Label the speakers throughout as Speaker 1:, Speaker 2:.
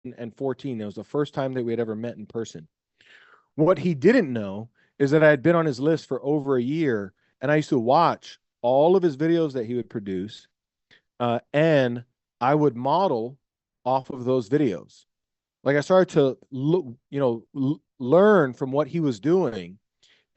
Speaker 1: 2014. It was the first time that we had ever met in person. What he didn't know is that I had been on his list for over a year, and I used to watch all of his videos that he would produce, and I would model off of those videos. Like I started to look, learn from what he was doing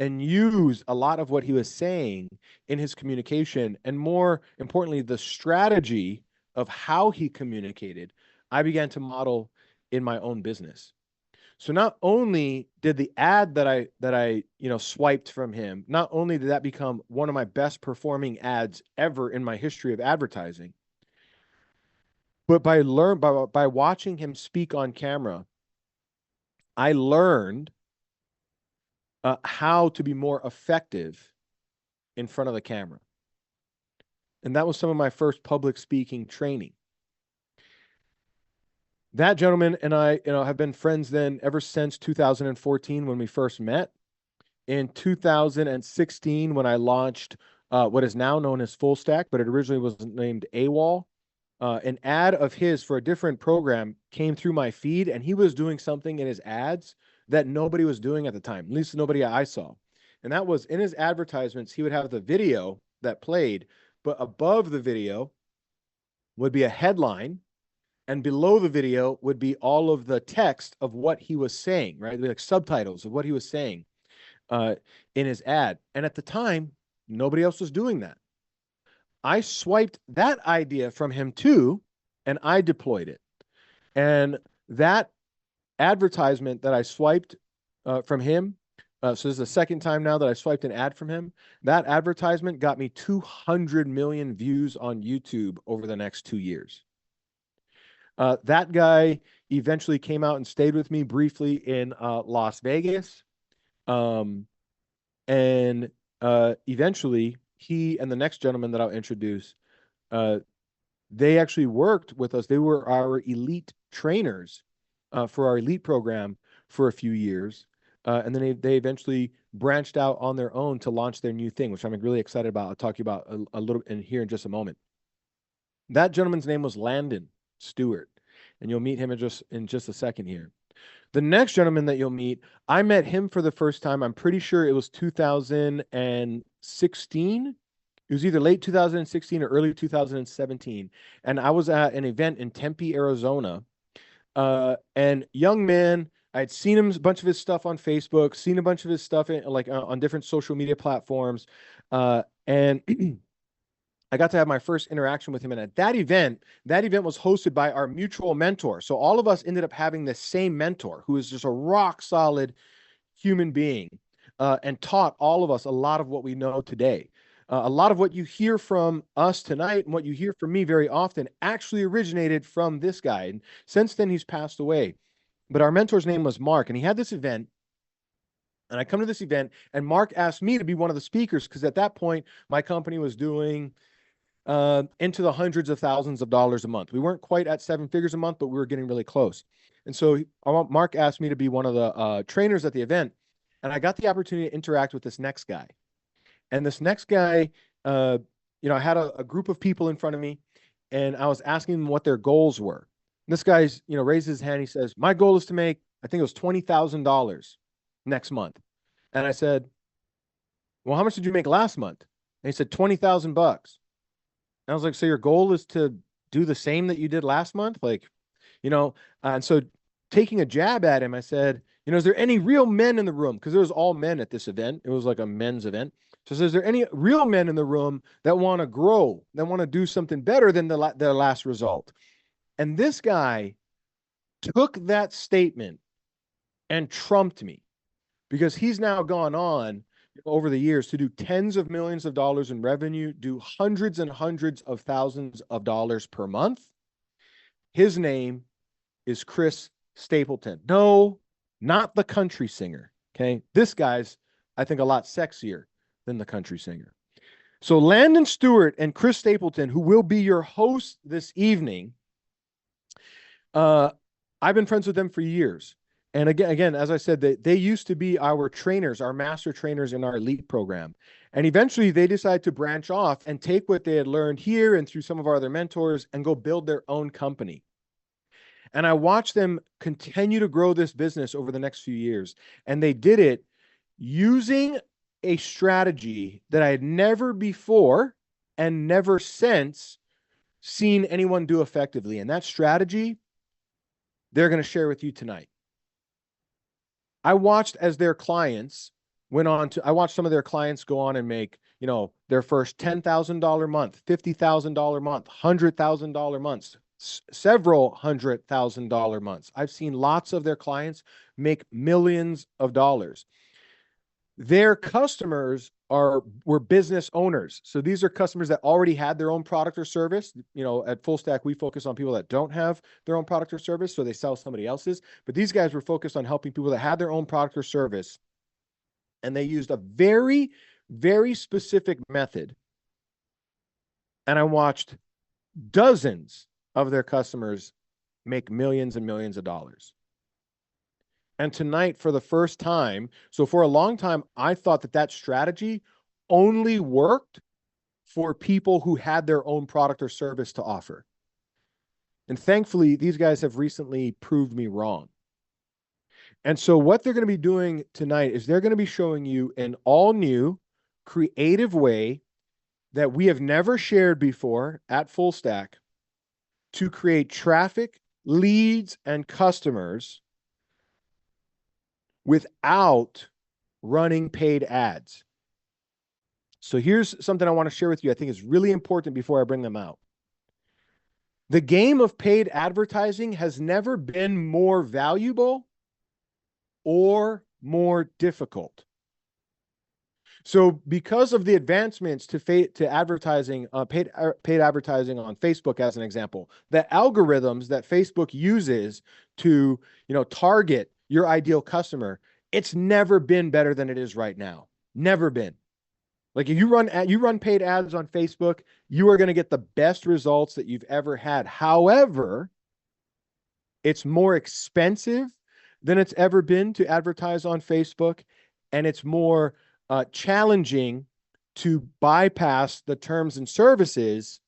Speaker 1: and use a lot of what he was saying in his communication, and more importantly, the strategy of how he communicated, I began to model in my own business. So not only did the ad that I swiped from him, not only did that become one of my best performing ads ever in my history of advertising, but by watching him speak on camera, I learned how to be more effective in front of the camera. And that was some of my first public speaking training. That gentleman and I, have been friends then ever since 2014 when we first met. In 2016, when I launched what is now known as Full Stack, but it originally was named AWOL, an ad of his for a different program came through my feed, and he was doing something in his ads that nobody was doing at the time, at least nobody I saw. And that was in his advertisements, he would have the video that played, but above the video would be a headline, and below the video would be all of the text of what he was saying, right? Like subtitles of what he was saying in his ad. And at the time, nobody else was doing that. I swiped that idea from him too, and I deployed it. And that advertisement that I swiped from him, so this is the second time now that I swiped an ad from him, that advertisement got me 200 million views on YouTube over the next 2 years. That guy eventually came out and stayed with me briefly in Las Vegas. And eventually, he and the next gentleman that I'll introduce, they actually worked with us. They were our elite trainers for our elite program for a few years. And then they eventually branched out on their own to launch their new thing, which I'm really excited about. I'll talk to you about a little in here in just a moment. That gentleman's name was Landon Stewart, and you'll meet him in just a second here. The next gentleman that you'll meet, I met him for the first time. I'm pretty sure it was 2016. It was either late 2016 or early 2017. And I was at an event in Tempe, Arizona. And young man, I had seen a bunch of his stuff on Facebook, seen a bunch of his stuff on different social media platforms. And I got to have my first interaction with him. And at that event was hosted by our mutual mentor. So all of us ended up having the same mentor who is just a rock solid human being and taught all of us a lot of what we know today. A lot of what you hear from us tonight and what you hear from me very often actually originated from this guy. And since then, he's passed away. But our mentor's name was Mark, and he had this event. And I come to this event, and Mark asked me to be one of the speakers because at that point, my company was doing into the hundreds of thousands of dollars a month. We weren't quite at 7 figures a month, but we were getting really close. And so Mark asked me to be one of the trainers at the event, and I got the opportunity to interact with this next guy. And this next guy, I had a group of people in front of me, and I was asking them what their goals were. And this guy's, raises his hand. He says, "My goal is to make, I think it was $20,000 next month." And I said, "Well, how much did you make last month?" And he said, $20,000. And I was like, "So your goal is to do the same that you did last month?" And so taking a jab at him, I said, "Is there any real men in the room?" Because there was all men at this event. It was like a men's event. So is there any real men in the room that want to grow, that want to do something better than their last result? And this guy took that statement and trumped me, because he's now gone on over the years to do tens of millions of dollars in revenue, do hundreds and hundreds of thousands of dollars per month. His name is Chris Stapleton. No, not the country singer. Okay. This guy's, I think, a lot sexier than the country singer. So Landon Stewart and Chris Stapleton, who will be your hosts this evening, I've been friends with them for years. And again, as I said, they used to be our trainers, our master trainers in our elite program. And eventually they decided to branch off and take what they had learned here and through some of our other mentors and go build their own company. And I watched them continue to grow this business over the next few years. And they did it using a strategy that I had never before and never since seen anyone do effectively. And that strategy, they're going to share with you tonight. I watched as their clients I watched some of their clients go on and make, their first $10,000 month, $50,000 month, $100,000 months, several $100,000 months. I've seen lots of their clients make millions of dollars. Their customers were business owners. So these are customers that already had their own product or service. At Full Stack, we focus on people that don't have their own product or service, so they sell somebody else's. But these guys were focused on helping people that had their own product or service. And they used a very, very specific method. And I watched dozens of their customers make millions and millions of dollars. And tonight, for the first time, so for a long time, I thought that strategy only worked for people who had their own product or service to offer. And thankfully, these guys have recently proved me wrong. And so what they're going to be doing tonight is they're going to be showing you an all new, creative way that we have never shared before at Full Stack to create traffic, leads, and customers without running paid ads. So here's something I want to share with you. I think is really important before I bring them out. The game of paid advertising has never been more valuable or more difficult. So because of the advancements to advertising, paid advertising on Facebook, as an example, the algorithms that Facebook uses to, target your ideal customer, it's never been better than it is right now. Never been. Like if you run paid ads on Facebook, you are going to get the best results that you've ever had. However, it's more expensive than it's ever been to advertise on Facebook, and it's more challenging to bypass the terms and services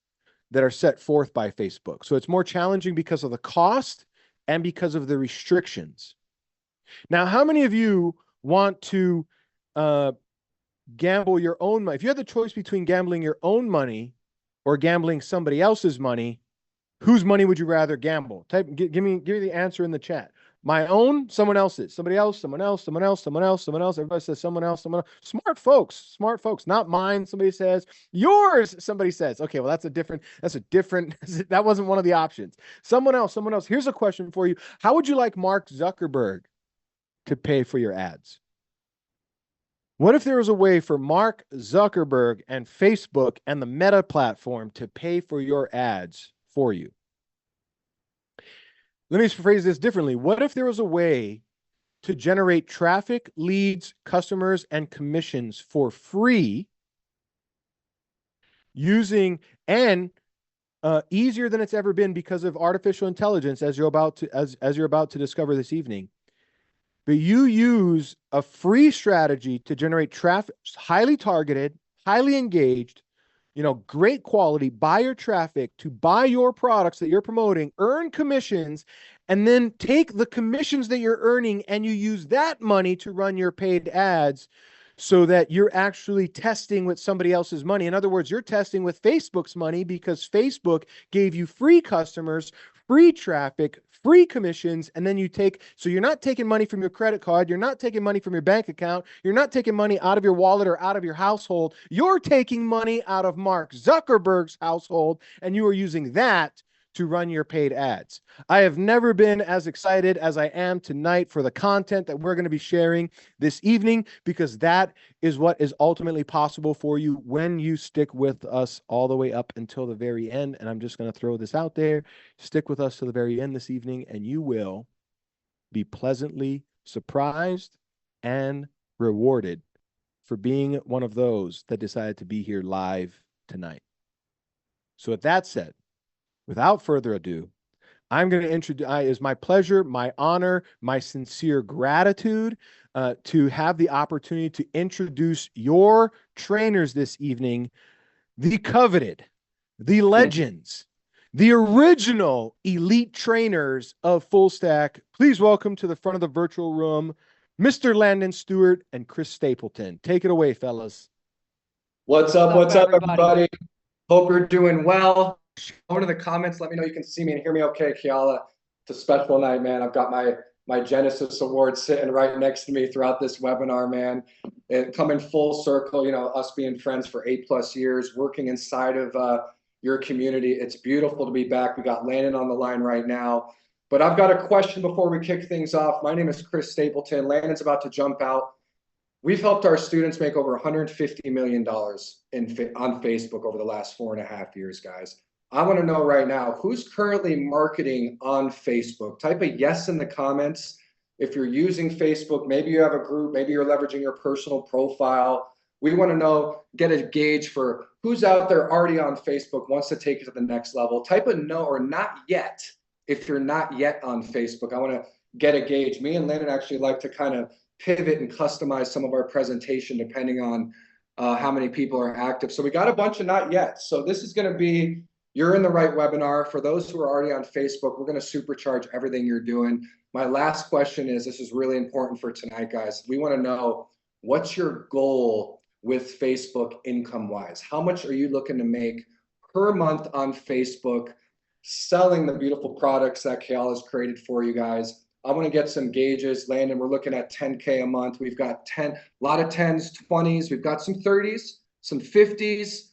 Speaker 1: that are set forth by Facebook. So it's more challenging because of the cost and because of the restrictions. Now, how many of you want to gamble your own money? If you had the choice between gambling your own money or gambling somebody else's money, whose money would you rather gamble? Give me the answer in the chat. My own, someone else's, somebody else, someone else, someone else, someone else, someone else. Everybody says someone else, someone else. Smart folks, not mine. Somebody says yours. Somebody says, okay, well, that's a different, that wasn't one of the options. Someone else. Here's a question for you. How would you like Mark Zuckerberg to pay for your ads? What if there was a way for Mark Zuckerberg and Facebook and the Meta platform to pay for your ads for you? Let me phrase this differently. What if there was a way to generate traffic, leads, customers, and commissions for free using easier than it's ever been because of artificial intelligence, as you're about to discover this evening? But you use a free strategy to generate traffic, highly targeted, highly engaged, great quality buyer traffic to buy your products that you're promoting, earn commissions, and then take the commissions that you're earning and you use that money to run your paid ads so that you're actually testing with somebody else's money. In other words, you're testing with Facebook's money because Facebook gave you free customers, free traffic, free commissions, and then so you're not taking money from your credit card, you're not taking money from your bank account, you're not taking money out of your wallet or out of your household, you're taking money out of Mark Zuckerberg's household, and you are using that to run your paid ads. I have never been as excited as I am tonight for the content that we're going to be sharing this evening, because that is what is ultimately possible for you when you stick with us all the way up until the very end. And I'm just going to throw this out there. Stick with us to the very end this evening, and you will be pleasantly surprised and rewarded for being one of those that decided to be here live tonight. So with that said, without further ado, I'm going to introduce, it is my pleasure, my honor, my sincere gratitude to have the opportunity to introduce your trainers this evening, the coveted, the legends, the original elite trainers of Full Stack. Please welcome to the front of the virtual room, Mr. Landon Stewart and Chris Stapleton. Take it away, fellas.
Speaker 2: What's up, everybody? Hope you're doing well. Go into the comments. Let me know you can see me and hear me okay, Kiala. It's a special night, man. I've got my Genesis Award sitting right next to me throughout this webinar, man. It coming full circle, you know, us being friends for 8+ years, working inside of your community. It's beautiful to be back. We got Landon on the line right now. But I've got a question before we kick things off. My name is Chris Stapleton. Landon's about to jump out. We've helped our students make over $150 million on Facebook over the last 4.5 years, guys. I want to know right now, who's currently marketing on Facebook? Type a yes in the comments. If you're using Facebook, maybe you have a group, maybe you're leveraging your personal profile. We want to know, get a gauge for who's out there already on Facebook, wants to take it to the next level. Type a no or not yet if you're not yet on Facebook. I want to get a gauge. Me and Landon actually like to kind of pivot and customize some of our presentation depending on how many people are active. So we got a bunch of not yet. So this is going to be, you're in the right webinar. For those who are already on Facebook, we're going to supercharge everything you're doing. My last question is, this is really important for tonight, guys. We want to know, what's your goal with Facebook income-wise? How much are you looking to make per month on Facebook, selling the beautiful products that Kiala has created for you guys? I want to get some gauges. Landon, we're looking at 10K a month. We've got a lot of 10s, 20s. We've got some 30s, some 50s,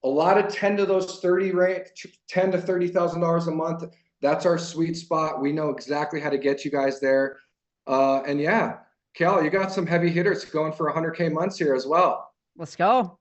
Speaker 2: a lot of 10 to those 30 rate, $10 to $30,000 a month. That's our sweet spot. We know exactly how to get you guys there. And yeah, Cal, you got some heavy hitters going for 100K months here as well.
Speaker 3: Let's go.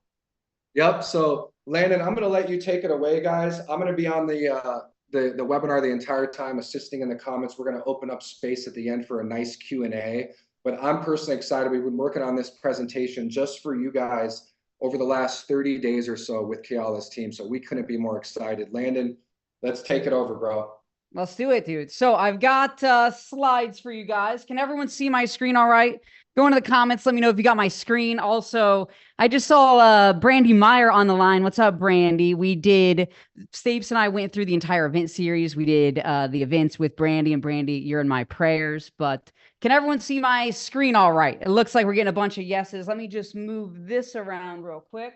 Speaker 2: Yep. So Landon, I'm going to let you take it away, guys. I'm going to be on the webinar the entire time, assisting in the comments. We're going to open up space at the end for a nice Q&A. But I'm personally excited. We've been working on this presentation just for you guys over the last 30 days or so with Kiala's team. So we couldn't be more excited. Landon, let's take it over, bro.
Speaker 3: Let's do it, dude. So I've got slides for you guys. Can everyone see my screen all right? Go into the comments. Let me know if you got my screen. Also, I just saw Brandy Meyer on the line. What's up, Brandy? Stapes and I went through the entire event series. We did the events with Brandy, and Brandy, you're in my prayers. But can everyone see my screen all right? It looks like we're getting a bunch of yeses. Let me just move this around real quick.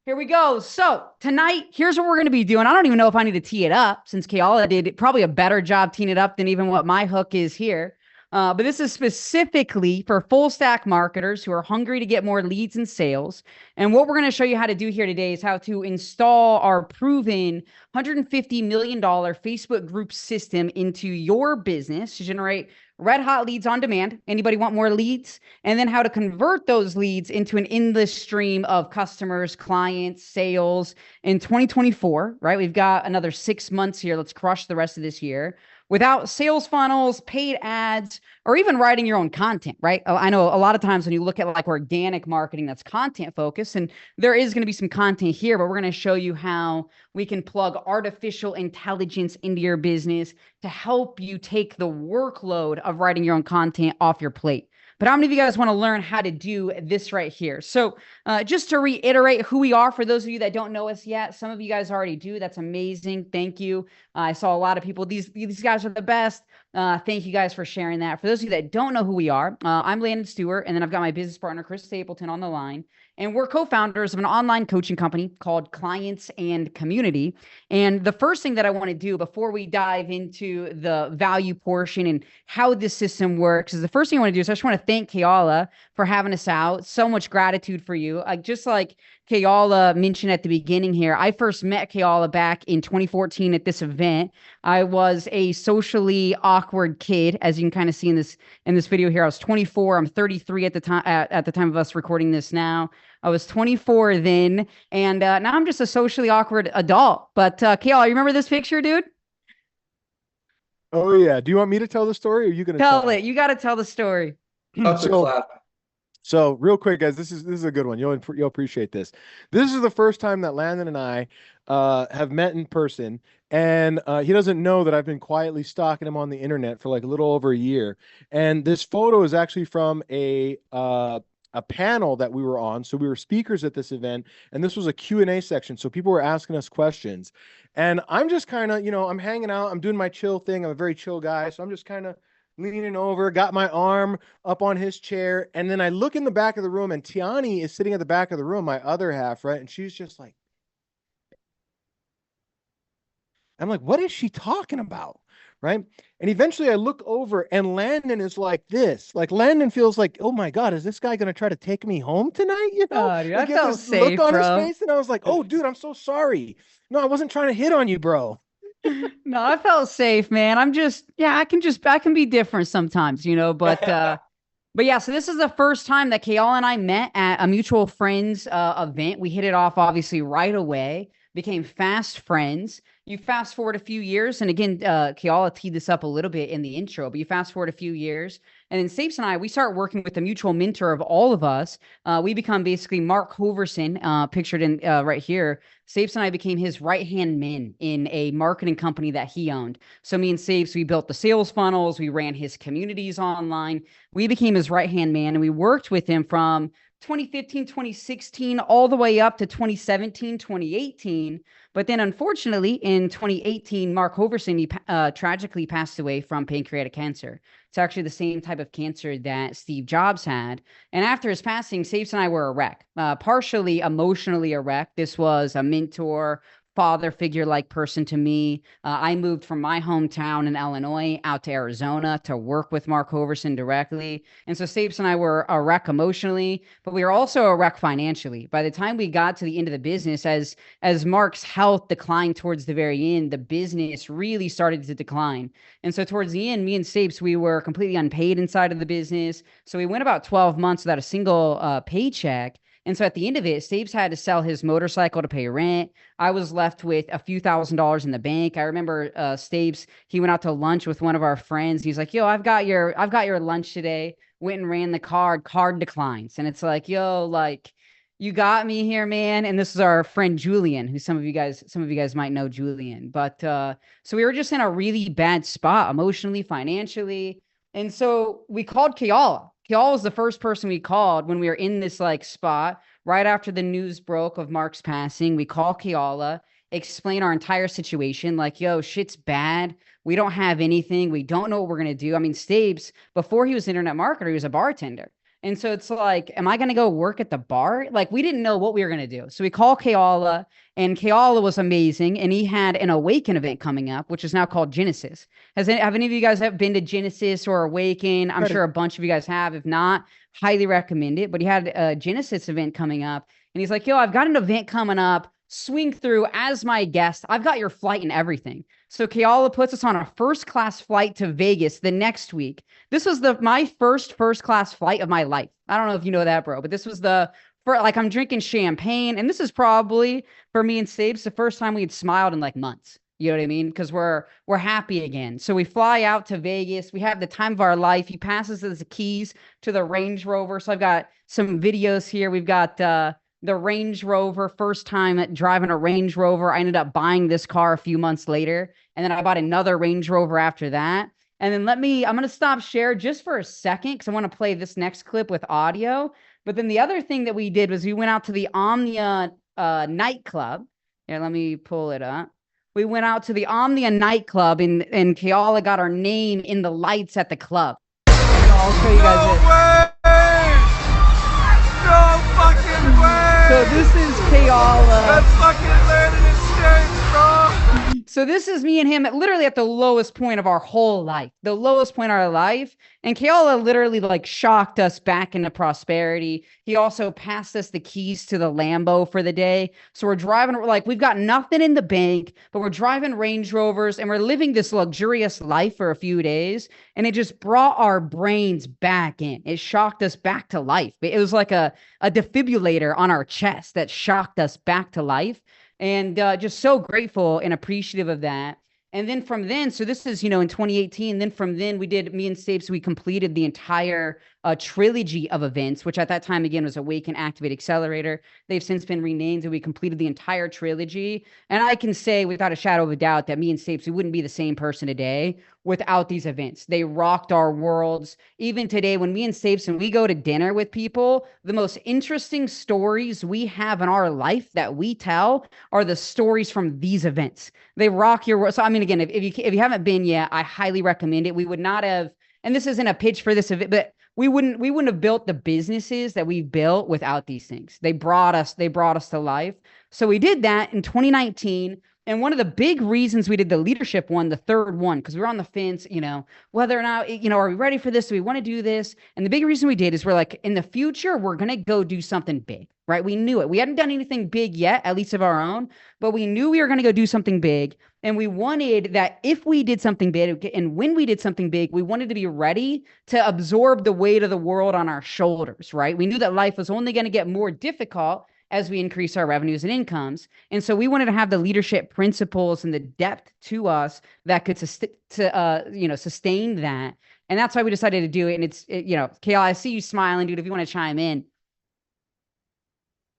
Speaker 3: Here we go. So tonight, here's what we're going to be doing. I don't even know if I need to tee it up, since Kiala did probably a better job teeing it up than even what my hook is here. But this is specifically for full stack marketers who are hungry to get more leads and sales. And what we're going to show you how to do here today is how to install our proven $150 million Facebook group system into your business to generate red hot leads on demand. Anybody want more leads? And then how to convert those leads into an endless stream of customers, clients, sales in 2024, right? We've got another 6 months here. Let's crush the rest of this year without sales funnels, paid ads, or even writing your own content, right? I know a lot of times when you look at like organic marketing, that's content focused, and there is going to be some content here, but we're going to show you how we can plug artificial intelligence into your business to help you take the workload of writing your own content off your plate. But how many of you guys want to learn how to do this right here? So just to reiterate who we are, for those of you that don't know us yet, some of you guys already do. That's amazing. Thank you. I saw a lot of people. These guys are the best. Thank you guys for sharing that. For those of you that don't know who we are, I'm Landon Stewart, and then I've got my business partner, Chris Stapleton, on the line. And we're co-founders of an online coaching company called Clients and Community. And the first thing that I want to do before we dive into the value portion and how this system works is, the first thing I want to do is I just want to thank Kiala for having us out. So much gratitude for you. Just like Kiala mentioned at the beginning here, I first met Kiala back in 2014 at this event. I was a socially awkward kid, as you can kind of see in this video here. I was 24. I'm 33 at the time of us recording this now. I was 24 then, and now I'm just a socially awkward adult. But Kiala, you remember this picture, dude?
Speaker 1: Oh yeah. Do you want me to tell the story, or are you going to
Speaker 3: tell it? You got to tell the story.
Speaker 1: So real quick, guys, this is a good one. You'll appreciate this. This is the first time that Landon and I have met in person, and he doesn't know that I've been quietly stalking him on the internet for like a little over a year. And this photo is actually from a a panel that we were on. So we were speakers at this event, and this was a Q&A section. So people were asking us questions. And I'm just kind of, I'm hanging out. I'm doing my chill thing. I'm a very chill guy. So I'm just kind of leaning over, got my arm up on his chair. And then I look in the back of the room, and Tiani is sitting at the back of the room, my other half, right? And she's just like, I'm like, what is she talking about? Right. And eventually I look over, and Landon is like this. Like, Landon feels like, oh my God, is this guy going to try to take me home tonight?
Speaker 3: Dude,
Speaker 1: Like,
Speaker 3: I felt
Speaker 1: this
Speaker 3: safe,
Speaker 1: look on
Speaker 3: bro.
Speaker 1: his face. And I was like, oh, dude, I'm so sorry. No, I wasn't trying to hit on you, bro.
Speaker 3: No, I felt safe, man. I can be different sometimes, but yeah, so this is the first time that Kayal and I met at a mutual friends event. We hit it off obviously right away, became fast friends. You fast forward a few years, and again, Kayala teed this up a little bit in the intro, but you fast forward a few years, and then Sapes and I, we start working with the mutual mentor of all of us. We become basically Mark Hoverson, pictured in right here. Sapes and I became his right-hand men in a marketing company that he owned. So me and Sapes, we built the sales funnels, we ran his communities online. We became his right-hand man, and we worked with him from 2015, 2016, all the way up to 2017, 2018. But then unfortunately in 2018, Mark Hoverson, he tragically passed away from pancreatic cancer. It's actually the same type of cancer that Steve Jobs had. And after his passing, Sapes and I were a wreck, partially emotionally a wreck. This was a mentor, father figure-like person to me. I moved from my hometown in Illinois out to Arizona to work with Mark Hoverson directly. And so Sapes and I were a wreck emotionally, but we were also a wreck financially. By the time we got to the end of the business, as Mark's health declined towards the very end, the business really started to decline. And so towards the end, me and Sapes, we were completely unpaid inside of the business. So we went about 12 months without a single paycheck. And so at the end of it, Sapes had to sell his motorcycle to pay rent. I was left with a few $1,000s in the bank. I remember Sapes, he went out to lunch with one of our friends. He's like, yo, I've got your lunch today. Went and ran the card declines. And it's like, yo, like, you got me here, man. And this is our friend Julian, who some of you guys might know Julian. But so we were just in a really bad spot emotionally, financially. And so we called Kayala. Kayala was the first person we called when we were in this like spot right after the news broke of Mark's passing. We call Kayala, explain our entire situation, like, yo, shit's bad. We don't have anything. We don't know what we're going to do. I mean, Stapes, before he was an internet marketer, he was a bartender. And so it's like, am I going to go work at the bar? Like, we didn't know what we were going to do. So we call Kayala, and Kayala was amazing. And he had an Awaken event coming up, which is now called Genesis. Have any of you guys ever been to Genesis or Awaken? I'm sure a bunch of you guys have. If not, highly recommend it. But he had a Genesis event coming up. And he's like, yo, I've got an event coming up. Swing through as my guest. I've got your flight and everything. So Kayala puts us on a first-class flight to Vegas the next week. This was my first-class flight of my life. I don't know if you know that, bro, but this was I'm drinking champagne, and this is probably, for me and Sabes, the first time we had smiled in like months. You know what I mean? Because we're happy again. So we fly out to Vegas. We have the time of our life. He passes us the keys to the Range Rover. So I've got some videos here. We've got the Range Rover, first time driving a Range Rover. I ended up buying this car a few months later, and then I bought another Range Rover after that. And then I'm going to stop share just for a second because I want to play this next clip with audio. But then the other thing that we did was we went out to the Omnia nightclub. Here, let me pull it up. We went out to the Omnia nightclub, and Kayala got our name in the lights at the club. I'll show you guys
Speaker 4: No fucking way!
Speaker 3: So this is Kayala.
Speaker 4: That's fucking landing in states, bro!
Speaker 3: So this is me and him literally at the lowest point of our whole life. The lowest point of our life. And Kayala literally like shocked us back into prosperity. He also passed us the keys to the Lambo for the day. So we're driving, we've got nothing in the bank, but we're driving Range Rovers and we're living this luxurious life for a few days. And it just brought our brains back in. It shocked us back to life. It was like a defibrillator on our chest that shocked us back to life. And just so grateful and appreciative of that. And then from then, so this is, in 2018, then from then me and Sapes, we completed the entire trilogy of events, which at that time, again, was Awaken, Activate, Accelerator. They've since been renamed, and we completed the entire trilogy. And I can say without a shadow of a doubt that me and Sapes, we wouldn't be the same person today without these events. They rocked our worlds. Even today, when me and Stapes, when we go to dinner with people, the most interesting stories we have in our life that we tell are the stories from these events. They rock your world. So, I mean, again, if you haven't been yet, I highly recommend it. We would not have, and this isn't a pitch for this event, but we wouldn't have built the businesses that we've built without these things. They brought us to life. So we did that in 2019. And one of the big reasons we did the leadership one, the third one, because we were on the fence, whether or not, are we ready for this? Do we want to do this? And the big reason we did is we're like, in the future, we're going to go do something big, right? We knew it. We hadn't done anything big yet, at least of our own, but we knew we were going to go do something big. And we wanted that if we did something big and when we did something big, we wanted to be ready to absorb the weight of the world on our shoulders, right? We knew that life was only going to get more difficult as we increase our revenues and incomes. And so we wanted to have the leadership principles and the depth to us that could sustain that. And that's why we decided to do it. And Kayla, I see you smiling, dude, if you want to chime in.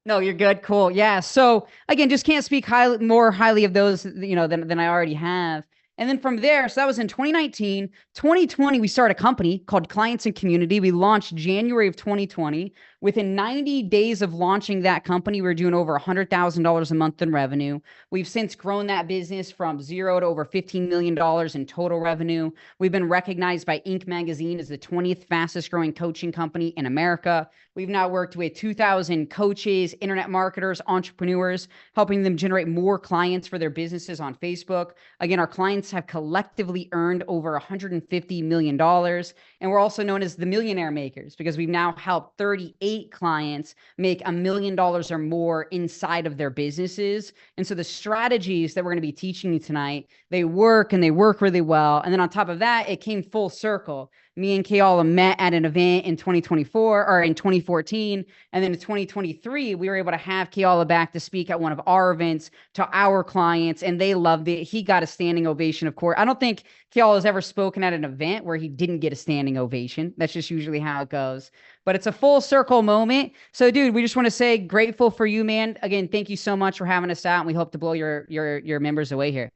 Speaker 3: No, you're good. Cool. Yeah. So again, just can't speak more highly of those, than I already have. And then from there, so that was in 2019, 2020, we started a company called Clients and Community. We launched January of 2020. Within 90 days of launching that company, we were doing over $100,000 a month in revenue. We've since grown that business from 0 to over $15 million in total revenue. We've been recognized by Inc. magazine as the 20th fastest growing coaching company in America. We've now worked with 2,000 coaches, internet marketers, entrepreneurs, helping them generate more clients for their businesses on Facebook. Again, our clients have collectively earned over $150 million. And we're also known as the Millionaire Makers because we've now helped 38 clients make $1 million or more inside of their businesses. And so the strategies that we're going to be teaching you tonight, they work and they work really well. And then on top of that, it came full circle. Me and Kayla met at an event in 2024 or in 2014. And then in 2023, we were able to have Kayla back to speak at one of our events to our clients, and they loved it. He got a standing ovation, of course. I don't think Kayla has ever spoken at an event where he didn't get a standing ovation. That's just usually how it goes. But it's a full circle moment. So, dude, we just want to say grateful for you, man. Again, thank you so much for having us out, and we hope to blow your members away here.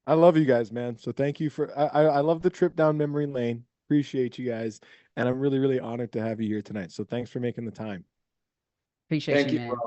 Speaker 1: I love you guys, man. So thank you for, I love the trip down memory lane. Appreciate you guys. And I'm really, really honored to have you here tonight. So thanks for making the time.
Speaker 3: Appreciate you, man. Bro.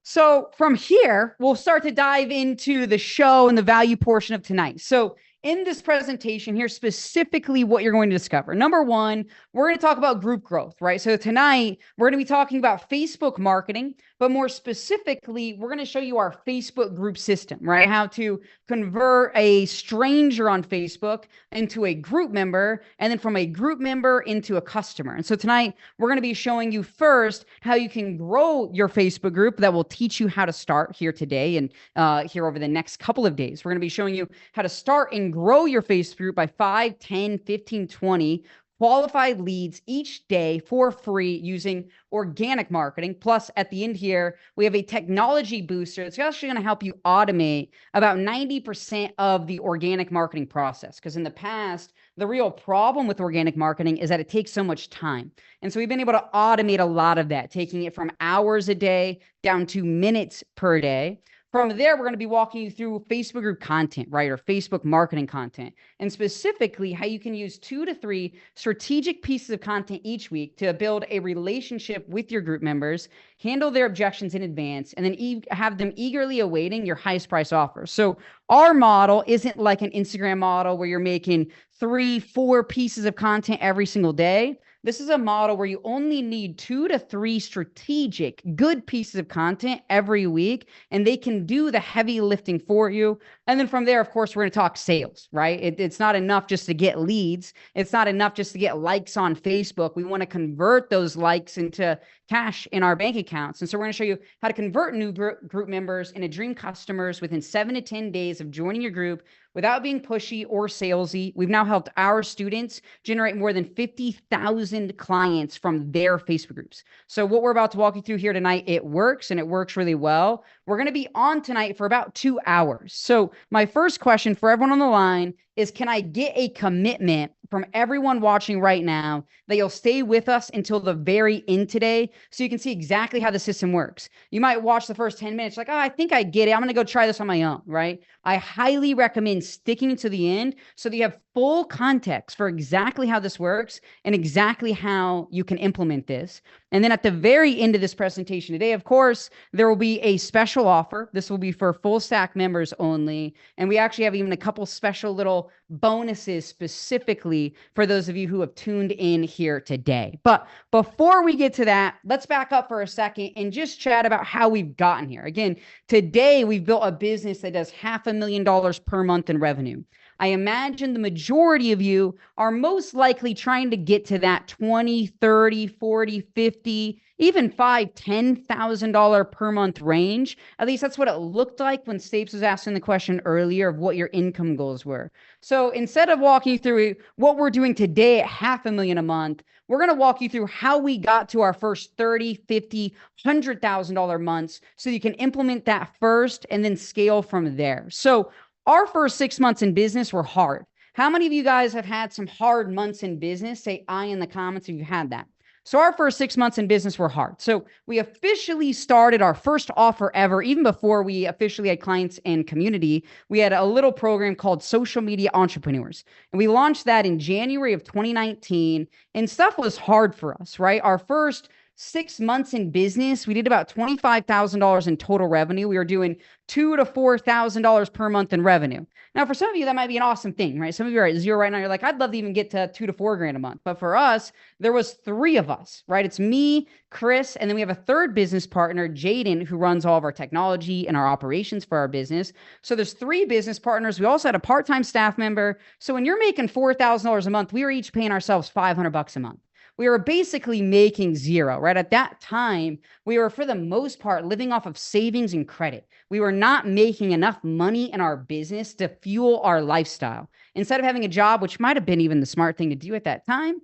Speaker 3: So from here, we'll start to dive into the show and the value portion of tonight. So in this presentation here, specifically what you're going to discover. Number one, we're going to talk about group growth, right? So tonight, we're going to be talking about Facebook marketing, but more specifically, we're going to show you our Facebook group system, right? How to convert a stranger on Facebook into a group member, and then from a group member into a customer. And so tonight, we're going to be showing you first how you can grow your Facebook group that will teach you how to start here today and here over the next couple of days. We're going to be showing you how to start and grow your Facebook group by 5, 10, 15, 20 qualified leads each day for free using organic marketing. Plus, at the end here, we have a technology booster that's actually going to help you automate about 90% of the organic marketing process. Because in the past, the real problem with organic marketing is that it takes so much time. And so we've been able to automate a lot of that, taking it from hours a day down to minutes per day. From there, we're going to be walking you through Facebook group content, right? Or Facebook marketing content, and specifically how you can use 2 to 3 strategic pieces of content each week to build a relationship with your group members, handle their objections in advance, and then have them eagerly awaiting your highest price offer. So our model isn't like an Instagram model where you're making 3, 4 pieces of content every single day. This is a model where you only need 2 to 3 strategic, good pieces of content every week, and they can do the heavy lifting for you. And then from there, of course, we're going to talk sales, right? It's not enough just to get leads. It's not enough just to get likes on Facebook. We want to convert those likes into cash in our bank accounts. And so we're going to show you how to convert new group members into dream customers within 7 to 10 days of joining your group without being pushy or salesy. We've now helped our students generate more than 50,000 clients from their Facebook groups. So what we're about to walk you through here tonight, it works, and it works really well. We're going to be on tonight for about 2 hours. So my first question for everyone on the line is, can I get a commitment from everyone watching right now that you'll stay with us until the very end today so you can see exactly how the system works. You might watch the first 10 minutes like, oh, I think I get it. I'm going to go try this on my own, right? I highly recommend sticking to the end so that you have full context for exactly how this works and exactly how you can implement this. And then at the very end of this presentation today, of course, there will be a special offer. This will be for full stack members only. And we actually have even a couple special little bonuses specifically for those of you who have tuned in here today. But before we get to that, let's back up for a second and just chat about how we've gotten here. Again, today we've built a business that does $500,000 per month in revenue. I imagine the majority of you are most likely trying to get to that 20, 30, 40, 50, even $5,000, $10,000 per month range. At least that's what it looked like when Stapes was asking the question earlier of what your income goals were. So instead of walking through what we're doing today at $500,000 a month, we're going to walk you through how we got to our first 30, 50, $100,000 months so you can implement that first and then scale from there. So our first 6 months in business were hard. How many of you guys have had some hard months in business? Say I in the comments if you've had that. So our first 6 months in business were hard. So we officially started our first offer ever, even before we officially had clients and community. We had a little program called Social Media Entrepreneurs. And we launched that in January of 2019. And stuff was hard for us, right? Our first 6 months in business, we did about $25,000 in total revenue. We were doing $2,000 to $4,000 per month in revenue. Now, for some of you, that might be an awesome thing, right? Some of you are at zero right now. You're like, I'd love to even get to $2,000 to $4,000 a month. But for us, there was 3 of us, right? It's me, Chris, and then we have a third business partner, Jaden, who runs all of our technology and our operations for our business. So there's 3 business partners. We also had a part-time staff member. So when you're making $4,000 a month, we were each paying ourselves $500 a month. We were basically making zero, right? At that time, we were, for the most part, living off of savings and credit. We were not making enough money in our business to fuel our lifestyle. Instead of having a job, which might have been even the smart thing to do at that time,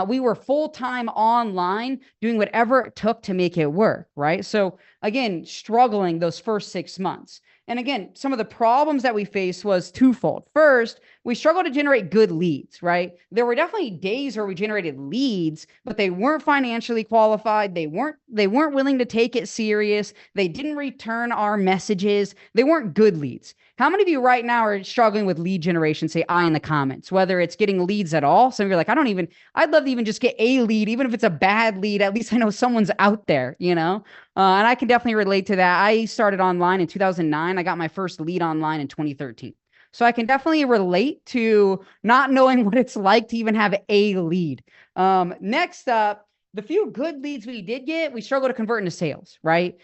Speaker 3: we were full-time online doing whatever it took to make it work, right? So again, struggling those first 6 months. And again, some of the problems that we faced was twofold. First, we struggled to generate good leads, right? There were definitely days where we generated leads, but they weren't financially qualified. They weren't willing to take it serious. They didn't return our messages. They weren't good leads. How many of you right now are struggling with lead generation? Say I in the comments, whether it's getting leads at all. Some of you are like, I'd love to even just get a lead, even if it's a bad lead. At least I know someone's out there, you know? And I can definitely relate to that. I started online in 2009. I got my first lead online in 2013. So I can definitely relate to not knowing what it's like to even have a lead. Next up, the few good leads we did get, we struggled to convert into sales, right?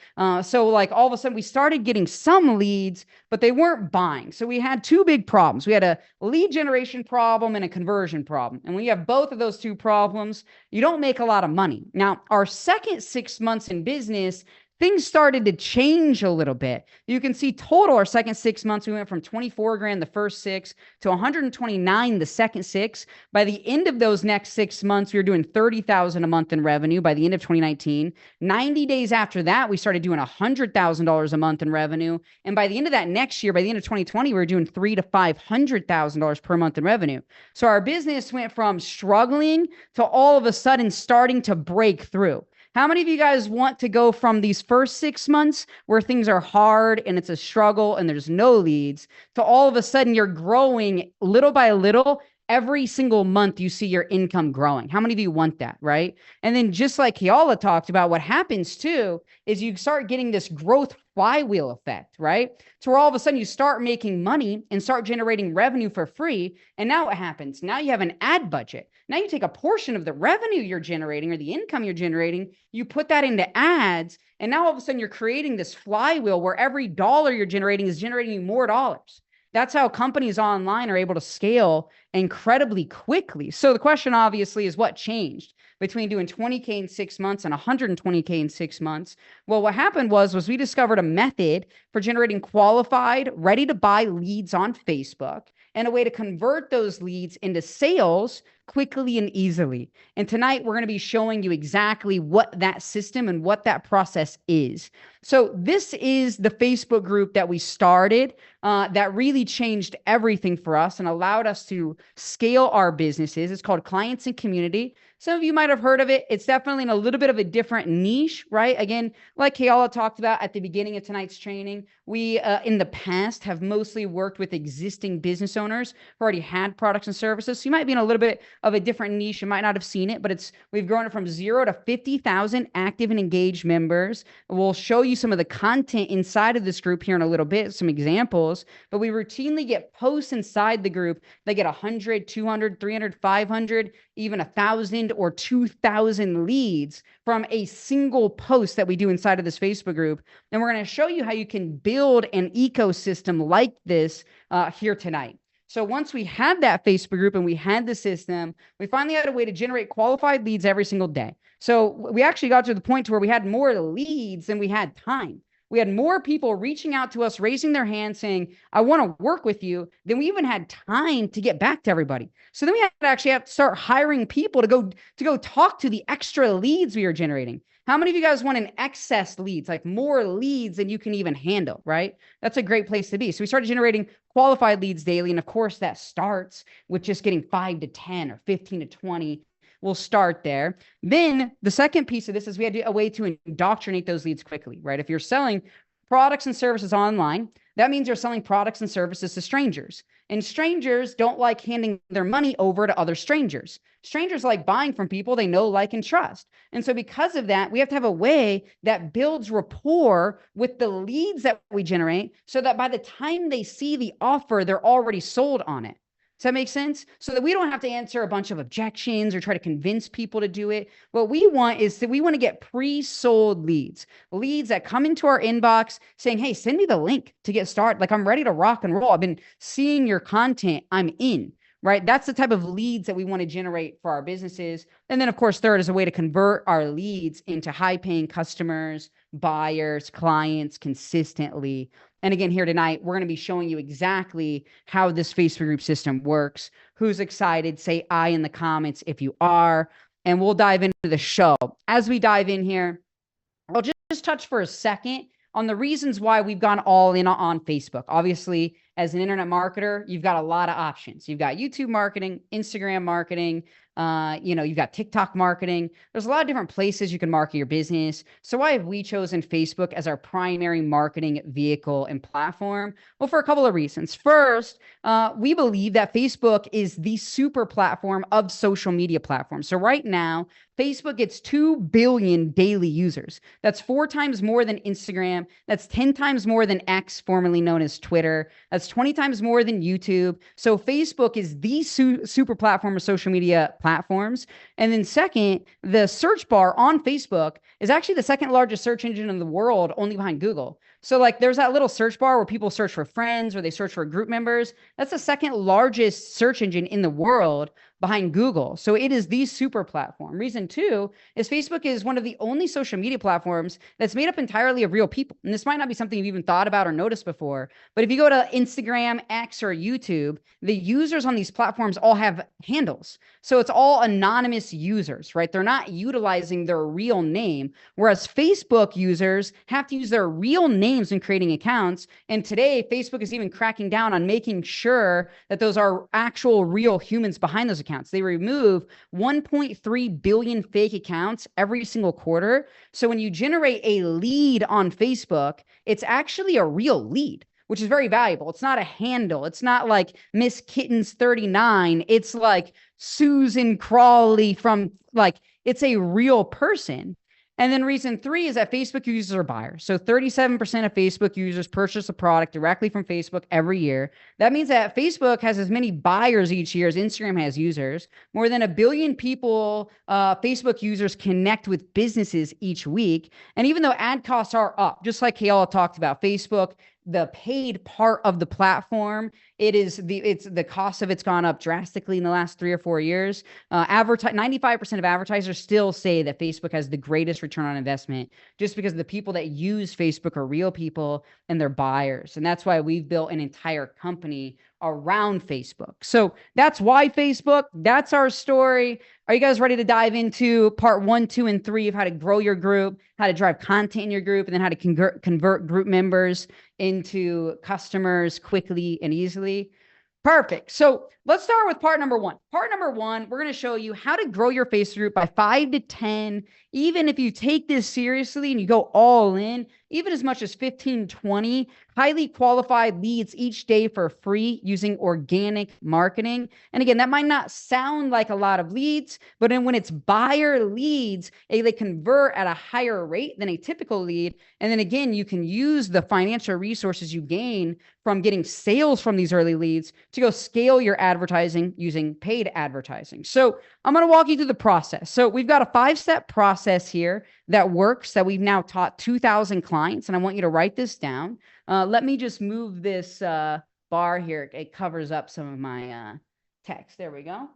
Speaker 3: So like all of a sudden we started getting some leads, but they weren't buying. So we had 2 big problems. We had a lead generation problem and a conversion problem. And when you have both of those 2 problems, you don't make a lot of money. Now, our second 6 months in business, things started to change a little bit. You can see total our second 6 months, we went from 24 grand the first 6 to 129 the second 6. By the end of those next 6 months, we were doing 30,000 a month in revenue by the end of 2019. 90 days after that, we started doing $100,000 a month in revenue. And by the end of that next year, by the end of 2020, we were doing $300,000 to $500,000 per month in revenue. So our business went from struggling to all of a sudden starting to break through. How many of you guys want to go from these first 6 months where things are hard and it's a struggle and there's no leads to all of a sudden you're growing little by little? Every single month you see your income growing. How many of you want that, right? And then just like Kiala talked about, what happens too is you start getting this growth flywheel effect, right? So where all of a sudden you start making money and start generating revenue for free. And now what happens? Now you have an ad budget. Now you take a portion of the revenue you're generating or the income you're generating, you put that into ads. And now all of a sudden you're creating this flywheel where every dollar you're generating is generating you more dollars. That's how companies online are able to scale incredibly quickly. So the question obviously is what changed between doing 20K in 6 months and 120K in 6 months? Well, what happened was we discovered a method for generating qualified, ready to buy leads on Facebook. and a way to convert those leads into sales quickly and easily. And tonight we're going to be showing you exactly what that system and what that process is. So this is the Facebook group that we started that really changed everything for us and allowed us to scale our businesses. It's called Clients and Community. Some of you might have heard of it. It's definitely in a little bit of a different niche, right? Again, like Kayala talked about at the beginning of tonight's training, we in the past have mostly worked with existing business owners who already had products and services. So you might be in a little bit of a different niche. You might not have seen it, but we've grown it from 0 to 50,000 active and engaged members. We'll show you some of the content inside of this group here in a little bit, some examples, but we routinely get posts inside the group that get 100, 200, 300, 500, even 1,000 or 2,000 leads from a single post that we do inside of this Facebook group. And we're going to show you how you can build an ecosystem like this here tonight. So once we had that Facebook group and we had the system, we finally had a way to generate qualified leads every single day. So we actually got to the point to where we had more leads than we had time. We had more people reaching out to us, raising their hand saying, I want to work with you, than we even had time to get back to everybody. So then we had to actually start hiring people to go talk to the extra leads we were generating. How many of you guys want an excess leads, like more leads than you can even handle, right? That's a great place to be. So we started generating qualified leads daily. And of course, that starts with just getting 5 to 10 or 15 to 20. We'll start there. Then the second piece of this is we had a way to indoctrinate those leads quickly, right? If you're selling products and services online, that means you're selling products and services to strangers. And strangers don't like handing their money over to other strangers. Strangers like buying from people they know, like, and trust. And so because of that, we have to have a way that builds rapport with the leads that we generate so that by the time they see the offer, they're already sold on it. Does that make sense? So that we don't have to answer a bunch of objections or try to convince people to do it. What we want is that we want to get pre-sold leads that come into our inbox saying, hey, send me the link to get started. Like, I'm ready to rock and roll. I've been seeing your content. I'm in, right? That's the type of leads that we want to generate for our businesses. And then of course, third is a way to convert our leads into high-paying customers, buyers, clients consistently. And again, here tonight, we're going to be showing you exactly how this Facebook group system works. Who's excited? Say I in the comments if you are, and we'll dive into the show. As we dive in here, I'll just touch for a second on the reasons why we've gone all in on Facebook. Obviously, as an internet marketer, you've got a lot of options. You've got YouTube marketing, Instagram marketing, you've got TikTok marketing. There's a lot of different places you can market your business. So why have we chosen Facebook as our primary marketing vehicle and platform? Well, for a couple of reasons. First, we believe that Facebook is the super platform of social media platforms. So right now, Facebook gets 2 billion daily users. That's 4 times more than Instagram. That's 10 times more than X, formerly known as Twitter. That's 20 times more than YouTube. So Facebook is the super platform of social media platforms. And then second, the search bar on Facebook is actually the second largest search engine in the world, only behind Google. So like there's that little search bar where people search for friends or they search for group members. That's the second largest search engine in the world behind Google. So it is the super platform. Reason 2 is Facebook is one of the only social media platforms that's made up entirely of real people. And this might not be something you've even thought about or noticed before, but if you go to Instagram, X, or YouTube, the users on these platforms all have handles. So it's all anonymous users, right? They're not utilizing their real name, whereas Facebook users have to use their real names when creating accounts. And today, Facebook is even cracking down on making sure that those are actual real humans behind those accounts. They remove 1.3 billion fake accounts every single quarter. So when you generate a lead on Facebook, it's actually a real lead, which is very valuable. It's not a handle. It's not like Miss Kittens 39. It's like Susan Crawley from it's a real person. And then reason 3 is that Facebook users are buyers. So 37% of Facebook users purchase a product directly from Facebook every year. That means that Facebook has as many buyers each year as Instagram has users. More than 1 billion people, Facebook users connect with businesses each week. And even though ad costs are up, just like Kayla talked about, Facebook, the paid part of the platform, the cost of it's gone up drastically in the last 3 or 4 years. 95% of advertisers still say that Facebook has the greatest return on investment just because the people that use Facebook are real people and they're buyers. And that's why we've built an entire company around Facebook. So that's why Facebook, that's our story. Are you guys ready to dive into part 1, 2, and 3 of how to grow your group, how to drive content in your group, and then how to convert group members into customers quickly and easily? Perfect. So let's start with part number 1. Part number 1, we're going to show you how to grow your Facebook group by 5 to 10. Even if you take this seriously and you go all in, even as much as 15, 20 highly qualified leads each day for free using organic marketing. And again, that might not sound like a lot of leads, but then when it's buyer leads, they convert at a higher rate than a typical lead. And then again, you can use the financial resources you gain from getting sales from these early leads to go scale your advertising using paid advertising. So I'm going to walk you through the process. So we've got a 5-step process here that works, that we've now taught 2,000 clients. And I want you to write this down. Let me just move this bar here. It covers up some of my text. There we go.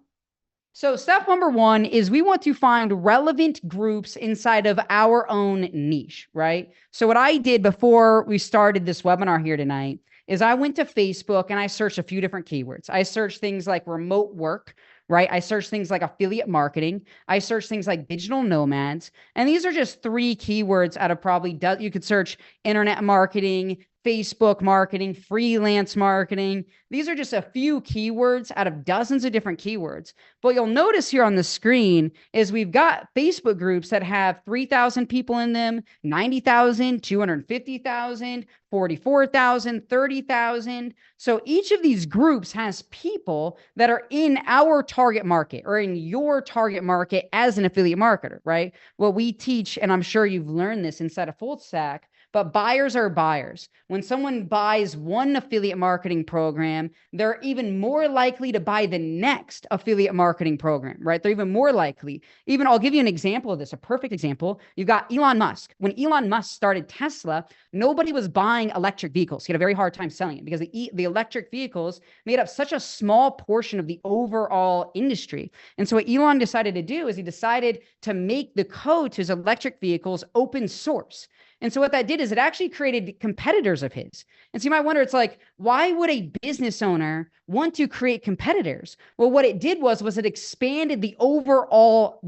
Speaker 3: So step number 1 is we want to find relevant groups inside of our own niche, right? So what I did before we started this webinar here tonight is I went to Facebook and I searched a few different keywords. I searched things like remote work, right? I searched things like affiliate marketing. I searched things like digital nomads. And these are just 3 keywords out of probably, you could search internet marketing, Facebook marketing, freelance marketing. These are just a few keywords out of dozens of different keywords. But you'll notice here on the screen is we've got Facebook groups that have 3,000 people in them, 90,000, 250,000, 44,000, 30,000. So each of these groups has people that are in our target market or in your target market as an affiliate marketer, right? What we teach, and I'm sure you've learned this inside of Full Stack, but buyers are buyers. When someone buys one affiliate marketing program, they're even more likely to buy the next affiliate marketing program, right? They're even more likely. Even I'll give you an example of this, a perfect example. You've got Elon Musk. When Elon Musk started Tesla, nobody was buying electric vehicles. He had a very hard time selling it because the electric vehicles made up such a small portion of the overall industry. And so what Elon decided to do is he decided to make the code to his electric vehicles open source. And so what that did is it actually created competitors of his. And so you might wonder, it's like, why would a business owner want to create competitors? Well, what it did was it expanded the overall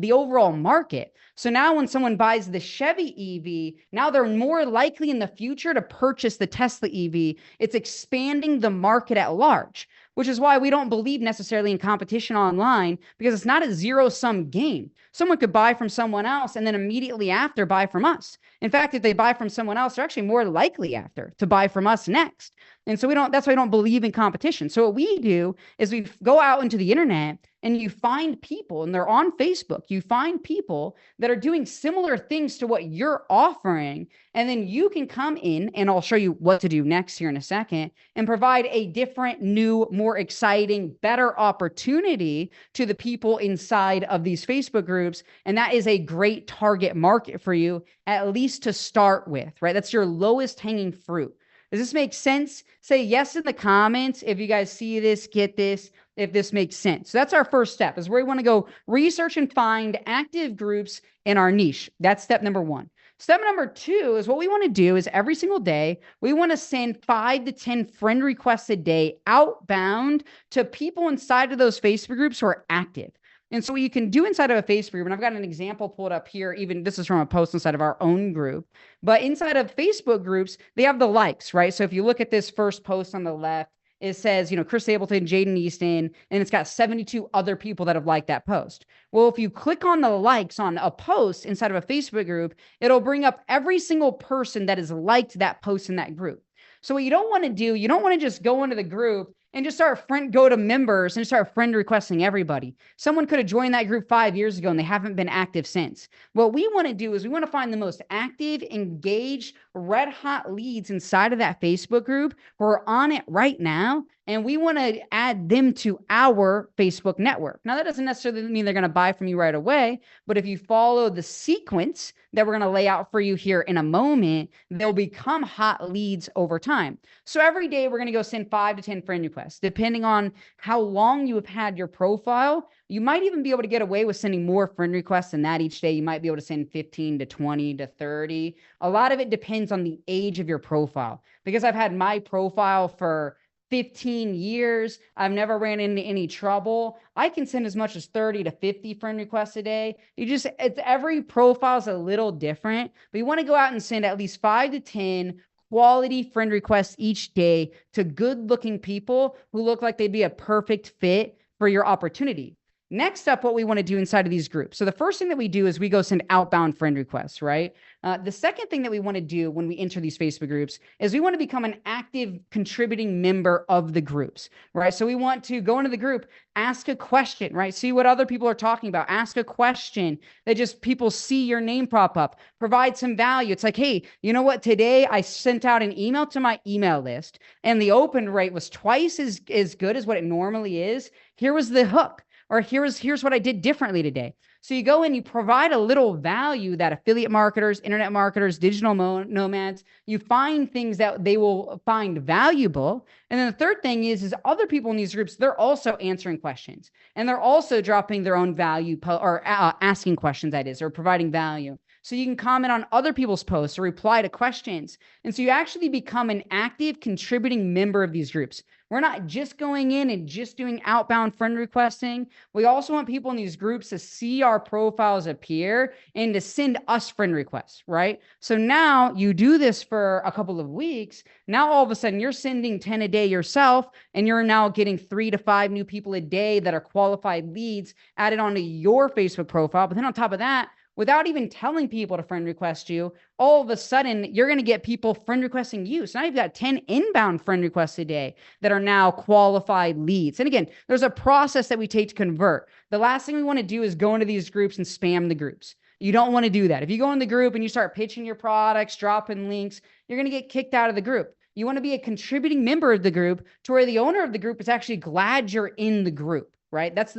Speaker 3: market. So now when someone buys the Chevy EV, now they're more likely in the future to purchase the Tesla EV. It's expanding the market at large, which is why we don't believe necessarily in competition online, because it's not a zero-sum game. Someone could buy from someone else and then immediately after buy from us. In fact, if they buy from someone else, they're actually more likely after to buy from us next. And so that's why we don't believe in competition. So what we do is we go out into the internet and you find people, and they're on Facebook. You find people that are doing similar things to what you're offering. And then you can come in, and I'll show you what to do next here in a second, and provide a different, new, more exciting, better opportunity to the people inside of these Facebook groups. And that is a great target market for you, at least to start with, right? That's your lowest hanging fruit. Does this make sense? Say yes in the comments if you guys see this, get this, if this makes sense. So that's our first step, is where we want to go research and find active groups in our niche. That's step number 1. Step number 2 is what we want to do is every single day, we want to send 5 to 10 friend requests a day outbound to people inside of those Facebook groups who are active. And so what you can do inside of a Facebook group, and I've got an example pulled up here, even this is from a post inside of our own group, but inside of Facebook groups, they have the likes, right? So if you look at this first post on the left, it says, Chris Stapleton, Jaden Easton, and it's got 72 other people that have liked that post. Well, if you click on the likes on a post inside of a Facebook group, it'll bring up every single person that has liked that post in that group. So what you don't want to do, you don't want to just go into the group and just go to members and start friend requesting everybody. Someone could have joined that group 5 years ago and they haven't been active since. What we want to do is we want to find the most active, engaged, red hot leads inside of that Facebook group who are on it right now. And we want to add them to our Facebook network. Now, that doesn't necessarily mean they're going to buy from you right away, but if you follow the sequence that we're going to lay out for you here in a moment, they'll become hot leads over time. So every day we're going to go send 5 to 10 friend requests. Depending on how long you have had your profile, you might even be able to get away with sending more friend requests than that each day. You might be able to send 15 to 20 to 30. A lot of it depends on the age of your profile, because I've had my profile for 15 years. I've never ran into any trouble. I can send as much as 30 to 50 friend requests a day. It's every profile is a little different, but you want to go out and send at least 5 to 10 quality friend requests each day to good looking people who look like they'd be a perfect fit for your opportunity. Next up, what we want to do inside of these groups. So the first thing that we do is we go send outbound friend requests, right? The second thing that we want to do when we enter these Facebook groups is we want to become an active contributing member of the groups, right? So we want to go into the group, ask a question, right? See what other people are talking about, ask a question that just people see your name pop up, provide some value. It's like, hey, you know what? Today I sent out an email to my email list and the open rate was twice as good as what it normally is. Here was the hook. Or here's what I did differently today. So you go in, you provide a little value that affiliate marketers, internet marketers, digital nomads, you find things that they will find valuable. And then the third thing is other people in these groups, they're also answering questions and they're also dropping their own value or asking questions, that is, or providing value. So you can comment on other people's posts or reply to questions. And so you actually become an active contributing member of these groups. We're not just going in and just doing outbound friend requesting. We also want people in these groups to see our profiles appear and to send us friend requests, right? So now you do this for a couple of weeks. Now all of a sudden you're sending 10 a day yourself, and you're now getting 3 to 5 new people a day that are qualified leads added onto your Facebook profile. But then on top of that, without even telling people to friend request you, all of a sudden you're going to get people friend requesting you. So now you've got 10 inbound friend requests a day that are now qualified leads. And again, there's a process that we take to convert. The last thing we want to do is go into these groups and spam the groups. You don't want to do that. If you go in the group and you start pitching your products, dropping links, you're going to get kicked out of the group. You want to be a contributing member of the group to where the owner of the group is actually glad you're in the group. Right? That's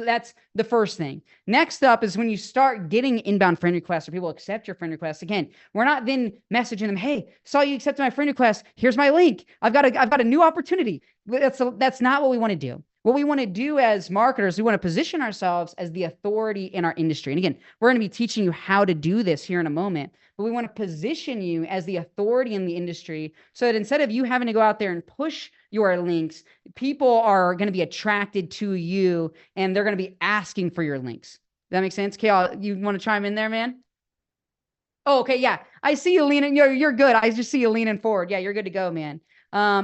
Speaker 3: the first thing. Next up is when you start getting inbound friend requests or people accept your friend requests. Again, we're not then messaging them, hey, saw you accepted my friend request. Here's my link. I've got a new opportunity. That's not what we want to do. What we want to do as marketers, we want to position ourselves as the authority in our industry. And again, we're going to be teaching you how to do this here in a moment, but we want to position you as the authority in the industry so that instead of you having to go out there and push your links, people are going to be attracted to you and they're going to be asking for your links. Does that make sense? Kale, you want to chime in there, man? Oh, okay. Yeah. I see you leaning. You're good. I just see you leaning forward. Yeah, you're good to go, man.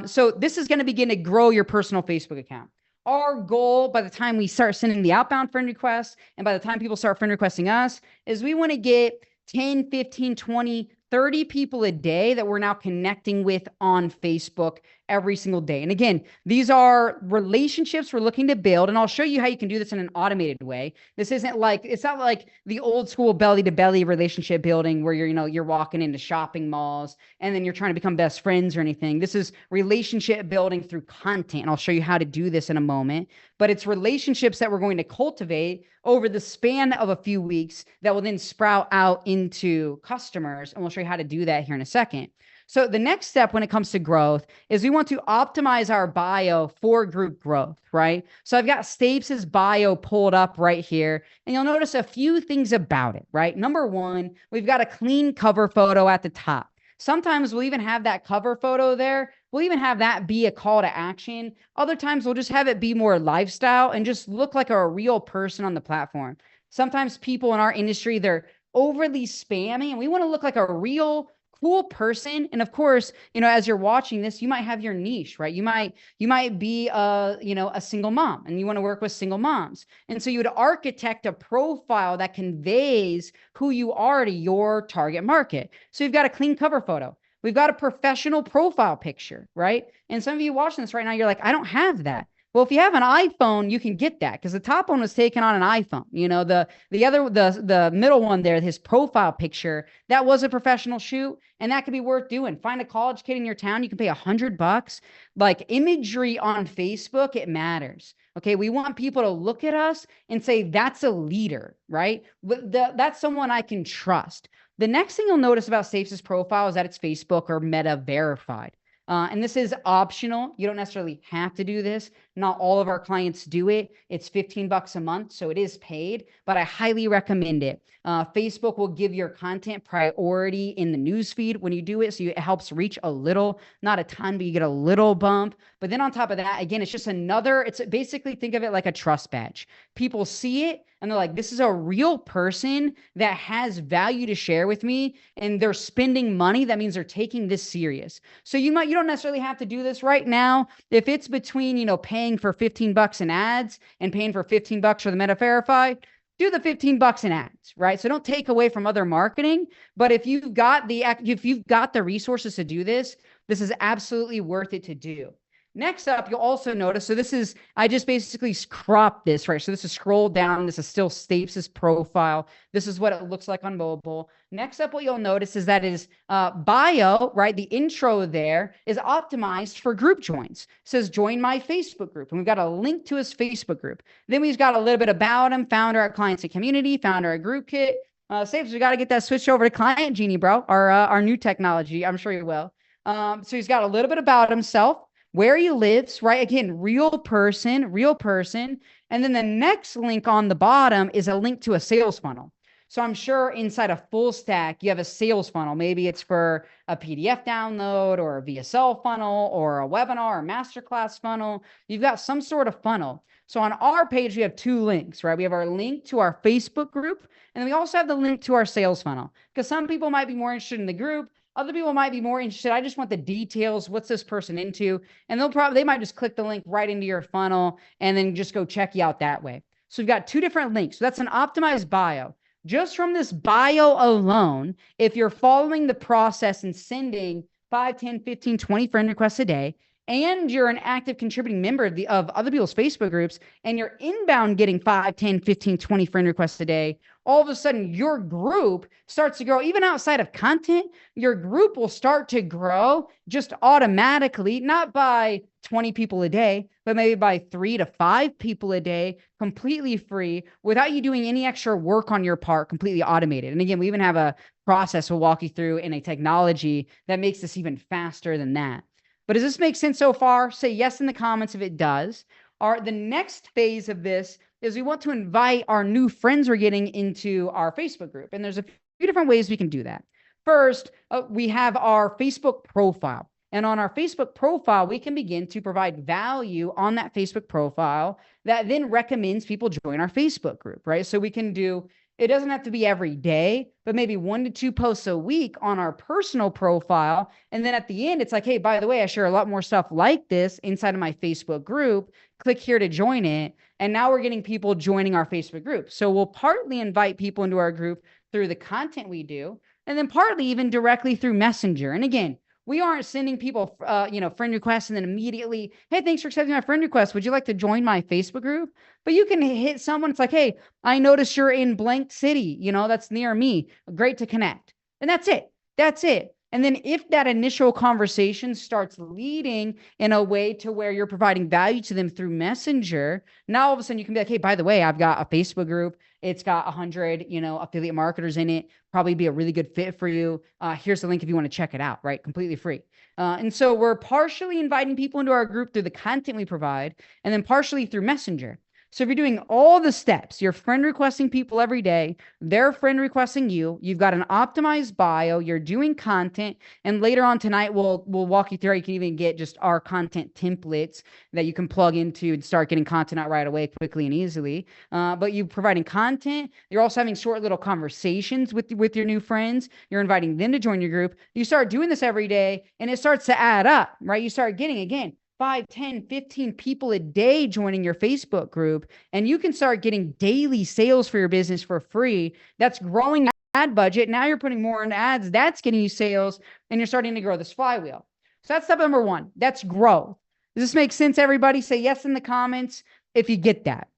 Speaker 3: So this is going to begin to grow your personal Facebook account. Our goal by the time we start sending the outbound friend requests and by the time people start friend requesting us is we want to get 10, 15, 20, 30 people a day that we're now connecting with on Facebook every single day. And again, these are relationships we're looking to build. And I'll show you how you can do this in an automated way. This isn't like, it's not like the old school belly to belly relationship building where you're walking into shopping malls and then you're trying to become best friends or anything. This is relationship building through content. And I'll show you how to do this in a moment, but it's relationships that we're going to cultivate over the span of a few weeks that will then sprout out into customers. And we'll show you how to do that here in a second. So the next step when it comes to growth is we want to optimize our bio for group growth, right? So I've got Stapes' bio pulled up right here, and you'll notice a few things about it, right? Number one, we've got a clean cover photo at the top. Sometimes we'll even have that cover photo there. We'll even have that be a call to action. Other times we'll just have it be more lifestyle and just look like a real person on the platform. Sometimes people in our industry, they're overly spammy and we want to look like a real cool person. And of course, as you're watching this, you might have your niche, right? You might be a single mom and you want to work with single moms. And so you would architect a profile that conveys who you are to your target market. So you've got a clean cover photo. We've got a professional profile picture, right? And some of you watching this right now, you're like, I don't have that. Well, if you have an iPhone, you can get that because the top one was taken on an iPhone. The middle one there, his profile picture, that was a professional shoot, and that could be worth doing. Find a college kid in your town. You can pay $100. Like imagery on Facebook, it matters. Okay, we want people to look at us and say, that's a leader, right? That's someone I can trust. The next thing you'll notice about Stapes' profile is that it's Facebook or Meta verified. And this is optional. You don't necessarily have to do this. Not all of our clients do it. It's $15 a month, so it is paid, but I highly recommend it. Facebook will give your content priority in the newsfeed when you do it, so it helps reach a little, not a ton, but you get a little bump. But then on top of that, again, it's just another, it's basically, think of it like a trust badge. People see it and they're like, this is a real person that has value to share with me, and they're spending money. That means they're taking this serious. So you don't necessarily have to do this right now. If it's between, paying for $15 in ads and paying for $15 for the Meta Verify, do the $15 in ads, right? So don't take away from other marketing, but if you've got the resources to do this, this is absolutely worth it to do. Next up, you'll also notice, so this is, I just basically cropped this, right? So this is scroll down. This is still Stapes' profile. This is what it looks like on mobile. Next up, what you'll notice is that his bio, right? The intro there is optimized for group joins. It says, join my Facebook group. And we've got a link to his Facebook group. Then we've got a little bit about him, founder at Clients and Community, founder at Group Kit. Stapes, we got to get that switched over to Client Genie, bro. Our new technology. I'm sure you will. So he's got a little bit about himself, where he lives, right? Again, real person. And then the next link on the bottom is a link to a sales funnel. So I'm sure inside a full stack, you have a sales funnel. Maybe it's for a PDF download or a VSL funnel or a webinar or masterclass funnel. You've got some sort of funnel. So on our page, we have two links, right? We have our link to our Facebook group, and then we also have the link to our sales funnel, because some people might be more interested in the group. Other people might be more interested. I just want the details. What's this person into? And they might just click the link right into your funnel and then just go check you out that way. So we've got two different links. So that's an optimized bio. Just from this bio alone, if you're following the process and sending 5, 10, 15, 20 friend requests a day, and you're an active contributing member of other people's Facebook groups, and you're inbound getting 5, 10, 15, 20 friend requests a day, all of a sudden your group starts to grow. Even outside of content, your group will start to grow just automatically, not by 20 people a day, but maybe by 3 to 5 people a day, completely free, without you doing any extra work on your part, completely automated. And again, we even have a process we'll walk you through in a technology that makes this even faster than that. But does this make sense so far? Say yes in the comments if it does. The next phase of this is we want to invite our new friends we're getting into our Facebook group. And there's a few different ways we can do that. First, we have our Facebook profile. And on our Facebook profile, we can begin to provide value on that Facebook profile that then recommends people join our Facebook group, right? So we can do, it doesn't have to be every day, but maybe 1 to 2 posts a week on our personal profile. And then at the end, it's like, hey, by the way, I share a lot more stuff like this inside of my Facebook group. Click here to join it. And now we're getting people joining our Facebook group. So we'll partly invite people into our group through the content we do, and then partly even directly through Messenger. And again, we aren't sending people, friend requests and then immediately, hey, thanks for accepting my friend request. Would you like to join my Facebook group? But you can hit someone. It's like, hey, I noticed you're in blank city. That's near me. Great to connect. And that's it. That's it. And then if that initial conversation starts leading in a way to where you're providing value to them through Messenger, now all of a sudden you can be like, hey, by the way, I've got a Facebook group. It's got 100, affiliate marketers in it. Probably be a really good fit for you. Here's the link if you want to check it out, right? Completely free. And so we're partially inviting people into our group through the content we provide, and then partially through Messenger. So if you're doing all the steps, you're friend requesting people every day, they're friend requesting you, you've got an optimized bio, you're doing content, and later on tonight, we'll walk you through how you can even get just our content templates that you can plug into and start getting content out right away quickly and easily. But you're providing content, you're also having short little conversations with your new friends, you're inviting them to join your group. You start doing this every day, and it starts to add up, right? You start getting, again, 5, 10, 15 people a day joining your Facebook group, and you can start getting daily sales for your business for free. That's growing ad budget. Now you're putting more in ads. That's getting you sales, and you're starting to grow this flywheel. So that's step number 1. That's growth. Does this make sense, everybody? Say yes in the comments if you get that.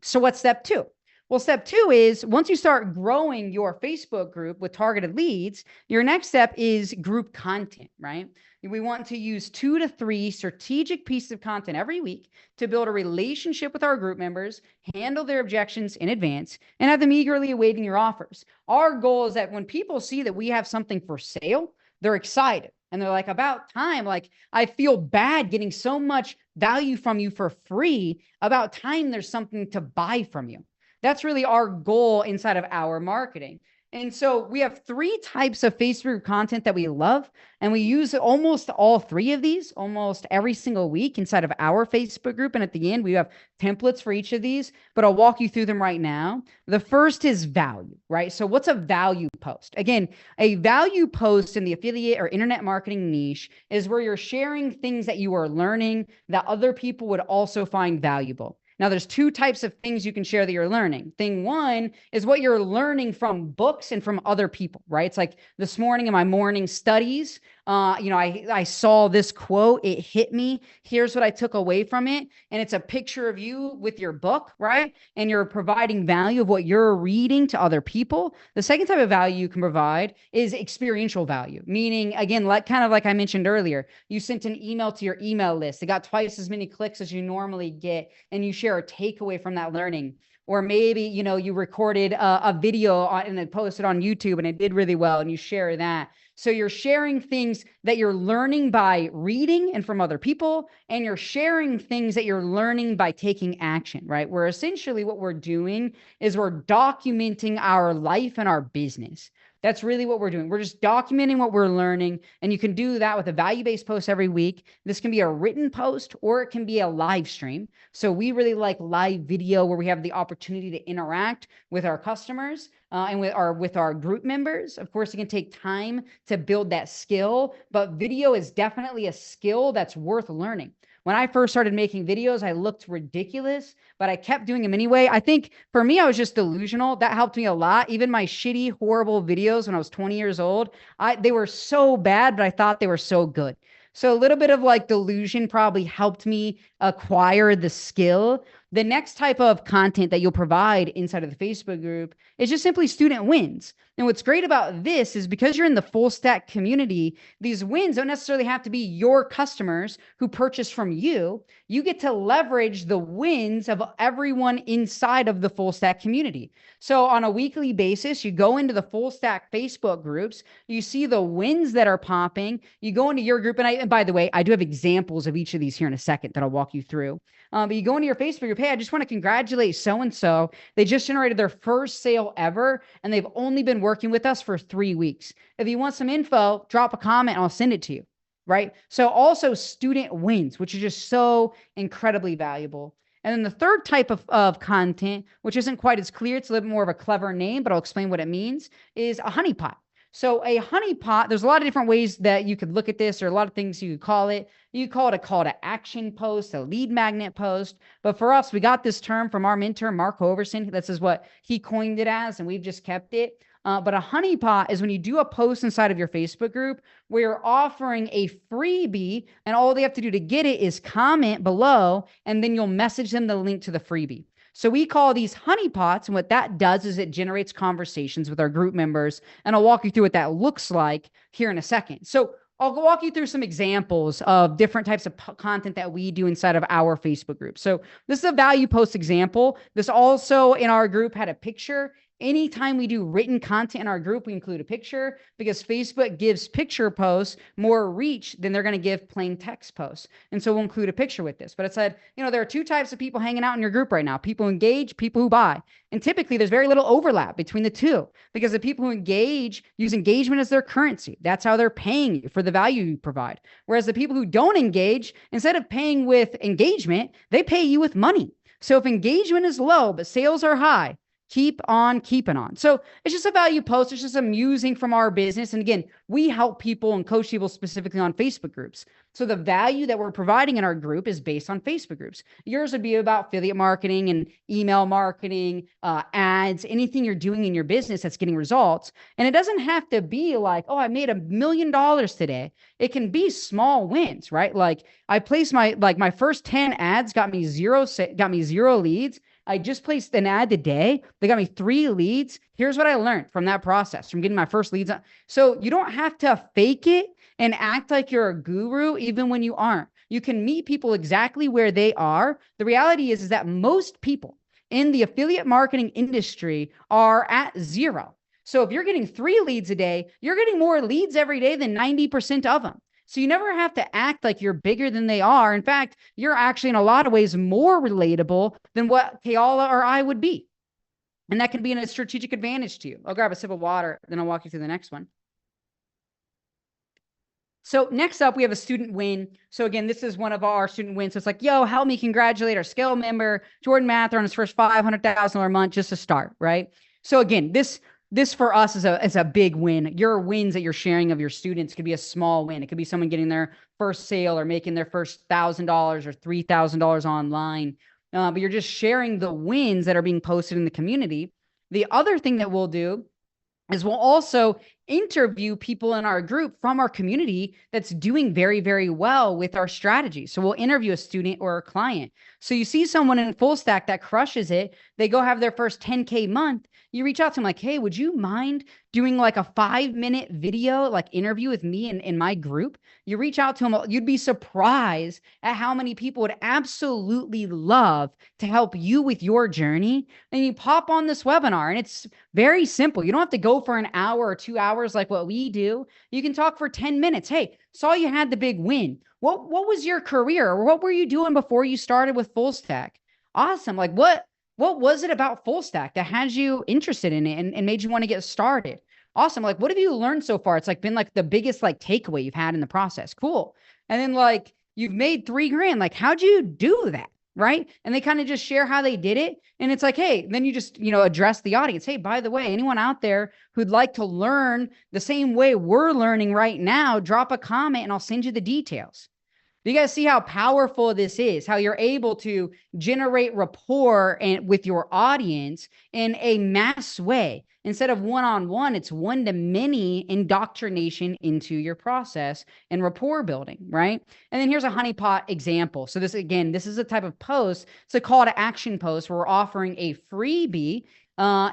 Speaker 3: So what's step 2? Well, step 2 is once you start growing your Facebook group with targeted leads, your next step is group content, right? We want to use 2 to 3 strategic pieces of content every week to build a relationship with our group members, handle their objections in advance, and have them eagerly awaiting your offers. Our goal is that when people see that we have something for sale, they're excited. And they're like, about time. Like, I feel bad getting so much value from you for free. About time there's something to buy from you. That's really our goal inside of our marketing. And so we have 3 types of Facebook content that we love, and we use almost all 3 of these almost every single week inside of our Facebook group. And at the end, we have templates for each of these, but I'll walk you through them right now. The first is value, right? So what's a value post? Again, a value post in the affiliate or internet marketing niche is where you're sharing things that you are learning that other people would also find valuable. Now, there's 2 types of things you can share that you're learning. Thing 1 is what you're learning from books and from other people, right? It's like this morning in my morning studies, I saw this quote, it hit me. Here's what I took away from it. And it's a picture of you with your book, right? And you're providing value of what you're reading to other people. The second type of value you can provide is experiential value, meaning, again, like I mentioned earlier, you sent an email to your email list. It got twice as many clicks as you normally get, and you share a takeaway from that learning. Or maybe, you recorded a video and then posted on YouTube and it did really well, and you share that. So you're sharing things that you're learning by reading and from other people, and you're sharing things that you're learning by taking action, right? Where essentially what we're doing is we're documenting our life and our business. That's really what we're doing. We're just documenting what we're learning, and you can do that with a value-based post every week. This can be a written post or it can be a live stream. So we really like live video where we have the opportunity to interact with our customers and with our group members. Of course, it can take time to build that skill, but video is definitely a skill that's worth learning. When I first started making videos, I looked ridiculous, but I kept doing them anyway. I think for me, I was just delusional. That helped me a lot. Even my shitty, horrible videos when I was 20 years old, they were so bad, but I thought they were so good. So a little bit of like delusion probably helped me acquire the skill. The next type of content that you'll provide inside of the Facebook group is just simply student wins. And what's great about this is because you're in the full stack community, these wins don't necessarily have to be your customers who purchase from you. You get to leverage the wins of everyone inside of the full stack community. So on a weekly basis, you go into the full stack Facebook groups, you see the wins that are popping, you go into your group. And by the way, I do have examples of each of these here in a second that I'll walk you through. But you go into your Facebook group, hey, I just want to congratulate so-and-so. They just generated their first sale ever, and they've only been working with us for 3 weeks. If you want some info, drop a comment and I'll send it to you, right? So also student wins, which is just so incredibly valuable. And then the third type of content, which isn't quite as clear, it's a little bit more of a clever name, but I'll explain what it means, is a honeypot. So a honeypot, there's a lot of different ways that you could look at this, or a lot of things you could call it. You call it a call to action post, a lead magnet post. But for us, we got this term from our mentor, Mark Hoverson. This is what he coined it as, and we've just kept it. But a honeypot is when you do a post inside of your Facebook group where you're offering a freebie, and all they have to do to get it is comment below, and then you'll message them the link to the freebie. So we call these honeypots, and what that does is it generates conversations with our group members, and I'll walk you through what that looks like here in a second. So I'll walk you through some examples of different types of content that we do inside of our Facebook group. So this is a value post example. This also in our group had a picture. Anytime we do written content in our group, we include a picture because Facebook gives picture posts more reach than they're going to give plain text posts. And so we'll include a picture with this. But it said, there are 2 types of people hanging out in your group right now. People who engage, people who buy. And typically there's very little overlap between the 2 because the people who engage use engagement as their currency. That's how they're paying you for the value you provide. Whereas the people who don't engage, instead of paying with engagement, they pay you with money. So if engagement is low, but sales are high, keep on keeping on. So it's just a value post. It's just amusing from our business. And again, we help people and coach people specifically on Facebook groups. So the value that we're providing in our group is based on Facebook groups. Yours would be about affiliate marketing and email marketing, ads, anything you're doing in your business that's getting results. And it doesn't have to be like, oh, I made $1 million today. It can be small wins, right? Like I placed my first 10 ads got me zero leads. I just placed an ad today. They got me 3 leads. Here's what I learned from that process, from getting my first leads. So you don't have to fake it and act like you're a guru, even when you aren't. You can meet people exactly where they are. The reality is that most people in the affiliate marketing industry are at 0. So if you're getting 3 leads a day, you're getting more leads every day than 90% of them. So you never have to act like you're bigger than they are. In fact, you're actually in a lot of ways more relatable than what Kayala or I would be. And that can be a strategic advantage to you. I'll grab a sip of water, then I'll walk you through the next one. So next up, we have a student win. So again, this is one of our student wins. So it's like, yo, help me congratulate our Scale member, Jordan Mather, on his first $500,000 month, just to start, right? So again, this for us is a big win. Your wins that you're sharing of your students could be a small win. It could be someone getting their first sale or making their first $1,000 or $3,000 online. But you're just sharing the wins that are being posted in the community. The other thing that we'll do is we'll also interview people in our group from our community that's doing very, very well with our strategy. So we'll interview a student or a client. So you see someone in full stack that crushes it, they go have their first 10K month, you reach out to them like, hey, would you mind doing like a 5-minute video, like interview with me in my group? You reach out to them, you'd be surprised at how many people would absolutely love to help you with your journey. And you pop on this webinar and it's very simple. You don't have to go for an hour or 2 hours like what we do. You can talk for 10 minutes. Hey, saw you had the big win. What was your career? Or what were you doing before you started with full stack? Awesome. Like what was it about full stack that had you interested in it and made you want to get started? Awesome. Like, what have you learned so far? It's like been like the biggest like takeaway you've had in the process. Cool. And then like you've made $3,000. Like, how'd you do that? Right. And they kind of just share how they did it. And it's like, hey, then you just, address the audience. Hey, by the way, anyone out there who'd like to learn the same way we're learning right now, drop a comment and I'll send you the details. You guys see how powerful this is, how you're able to generate rapport with your audience in a mass way. Instead of one-on-one, it's one-to-many indoctrination into your process and rapport building, right? And then here's a honeypot example. So this is a type of post. It's a call to action post where we're offering a freebie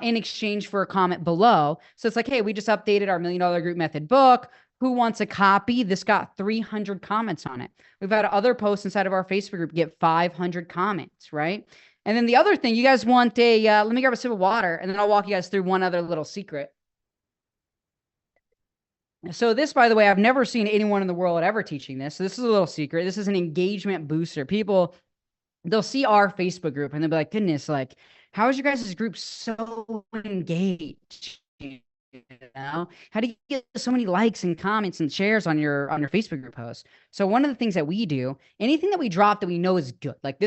Speaker 3: in exchange for a comment below. So it's like, hey, we just updated our $1 Million Group Method book. Who wants a copy? This got 300 comments on it. We've had other posts inside of our Facebook group get 500 comments, right? And then the other thing, you guys want let me grab a sip of water and then I'll walk you guys through one other little secret. So this, by the way, I've never seen anyone in the world ever teaching this. So this is a little secret. This is an engagement booster. People, they'll see our Facebook group and they'll be like, goodness, like, how is your guys' group so engaged? How do you get so many likes and comments and shares on your Facebook group posts? So one of the things that we do, anything that we drop that we know is good, like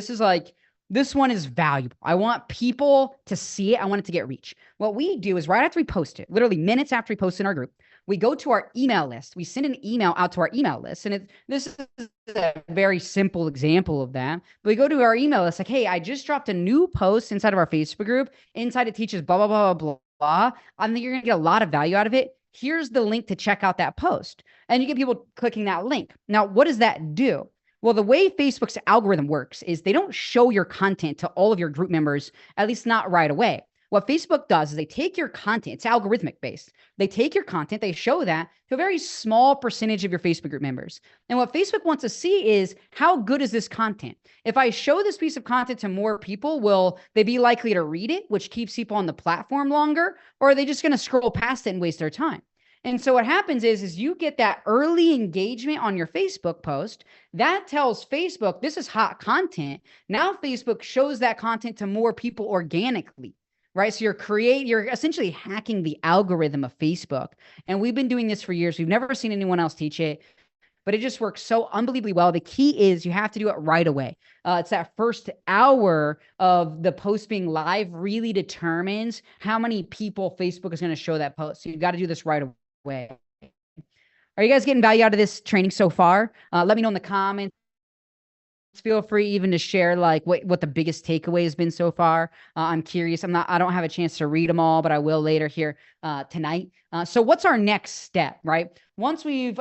Speaker 3: this one is valuable. I want people to see it. I want it to get reach. What we do is right after we post it, literally minutes after we post in our group, we go to our email list. We send an email out to our email list. And this is a very simple example of that. But we go to our email list like, hey, I just dropped a new post inside of our Facebook group. Inside it teaches blah, blah, blah, blah, blah. I think you're going to get a lot of value out of it. Here's the link to check out that post. And you get people clicking that link. Now, what does that do? Well, the way Facebook's algorithm works is they don't show your content to all of your group members, at least not right away. What Facebook does is they take your content, it's algorithmic based. They take your content, they show that to a very small percentage of your Facebook group members. And what Facebook wants to see is how good is this content? If I show this piece of content to more people, will they be likely to read it, which keeps people on the platform longer? Or are they just going to scroll past it and waste their time? And so what happens is you get that early engagement on your Facebook post. That tells Facebook this is hot content. Now Facebook shows that content to more people organically, right? So you're essentially hacking the algorithm of Facebook. And we've been doing this for years. We've never seen anyone else teach it, but it just works so unbelievably well. The key is you have to do it right away. It's that first hour of the post being live really determines how many people Facebook is going to show that post. So you've got to do this right away. Are you guys getting value out of this training so far? Let me know in the comments. Feel free even to share like what the biggest takeaway has been so far. I'm curious. I don't have a chance to read them all, but I will later here tonight. So what's our next step, right? Once we've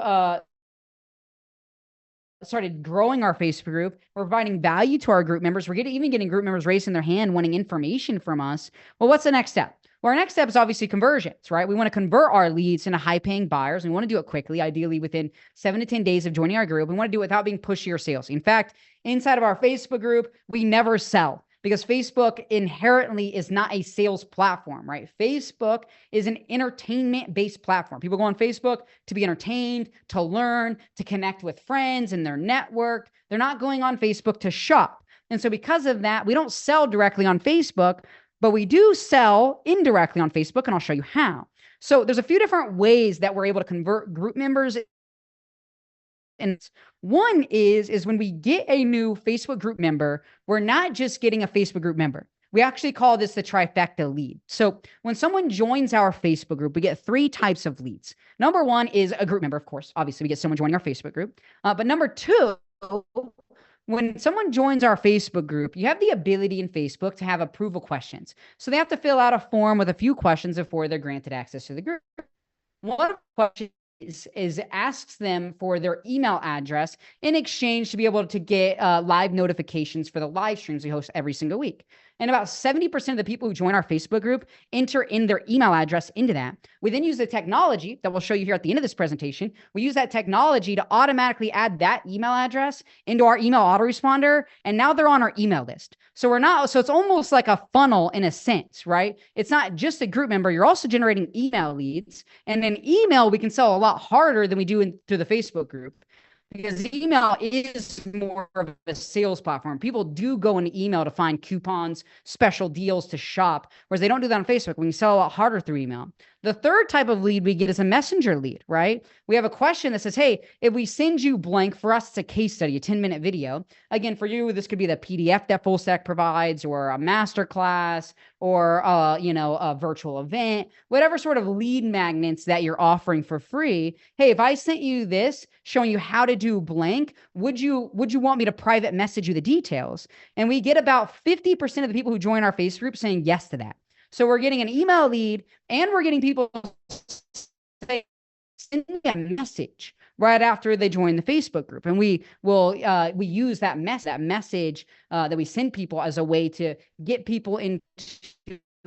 Speaker 3: started growing our Facebook group, we're providing value to our group members. We're even getting group members raising their hand, wanting information from us. Well, what's the next step? Well, our next step is obviously conversions, right? We want to convert our leads into high-paying buyers. We want to do it quickly, ideally within 7 to 10 days of joining our group. We want to do it without being pushy or salesy. In fact, inside of our Facebook group, we never sell because Facebook inherently is not a sales platform, right? Facebook is an entertainment-based platform. People go on Facebook to be entertained, to learn, to connect with friends in their network. They're not going on Facebook to shop. And so because of that, we don't sell directly on Facebook, but we do sell indirectly on Facebook, and I'll show you how. So there's a few different ways that we're able to convert group members. And one is when we get a new Facebook group member, we're not just getting a Facebook group member. We actually call this the trifecta lead. So when someone joins our Facebook group, we get 3 types of leads. Number 1 is a group member, of course. Obviously, we get someone joining our Facebook group. But number 2, when someone joins our Facebook group, you have the ability in Facebook to have approval questions. So they have to fill out a form with a few questions before they're granted access to the group. One question is asks them for their email address in exchange to be able to get live notifications for the live streams we host every single week. And about 70% of the people who join our Facebook group enter in their email address into that. We then use the technology that we'll show you here at the end of this presentation. We use that technology to automatically add that email address into our email autoresponder. And now they're on our email list. So it's almost like a funnel in a sense, right? It's not just a group member. You're also generating email leads. And then email, we can sell a lot harder than we do through the Facebook group, because email is more of a sales platform. People do go into email to find coupons, special deals to shop, whereas they don't do that on Facebook. We can sell a lot harder through email. The third type of lead we get is a messenger lead, right? We have a question that says, hey, if we send you blank, for us, it's a case study, a 10-minute video. Again, for you, this could be the PDF that FullStack provides, or a masterclass, or a virtual event, whatever sort of lead magnets that you're offering for free. Hey, if I sent you this showing you how to do blank, would you want me to private message you the details? And we get about 50% of the people who join our Facebook group saying yes to that. So we're getting an email lead, and we're getting people sending a message right after they join the Facebook group. And we use that message that we send people as a way to get people into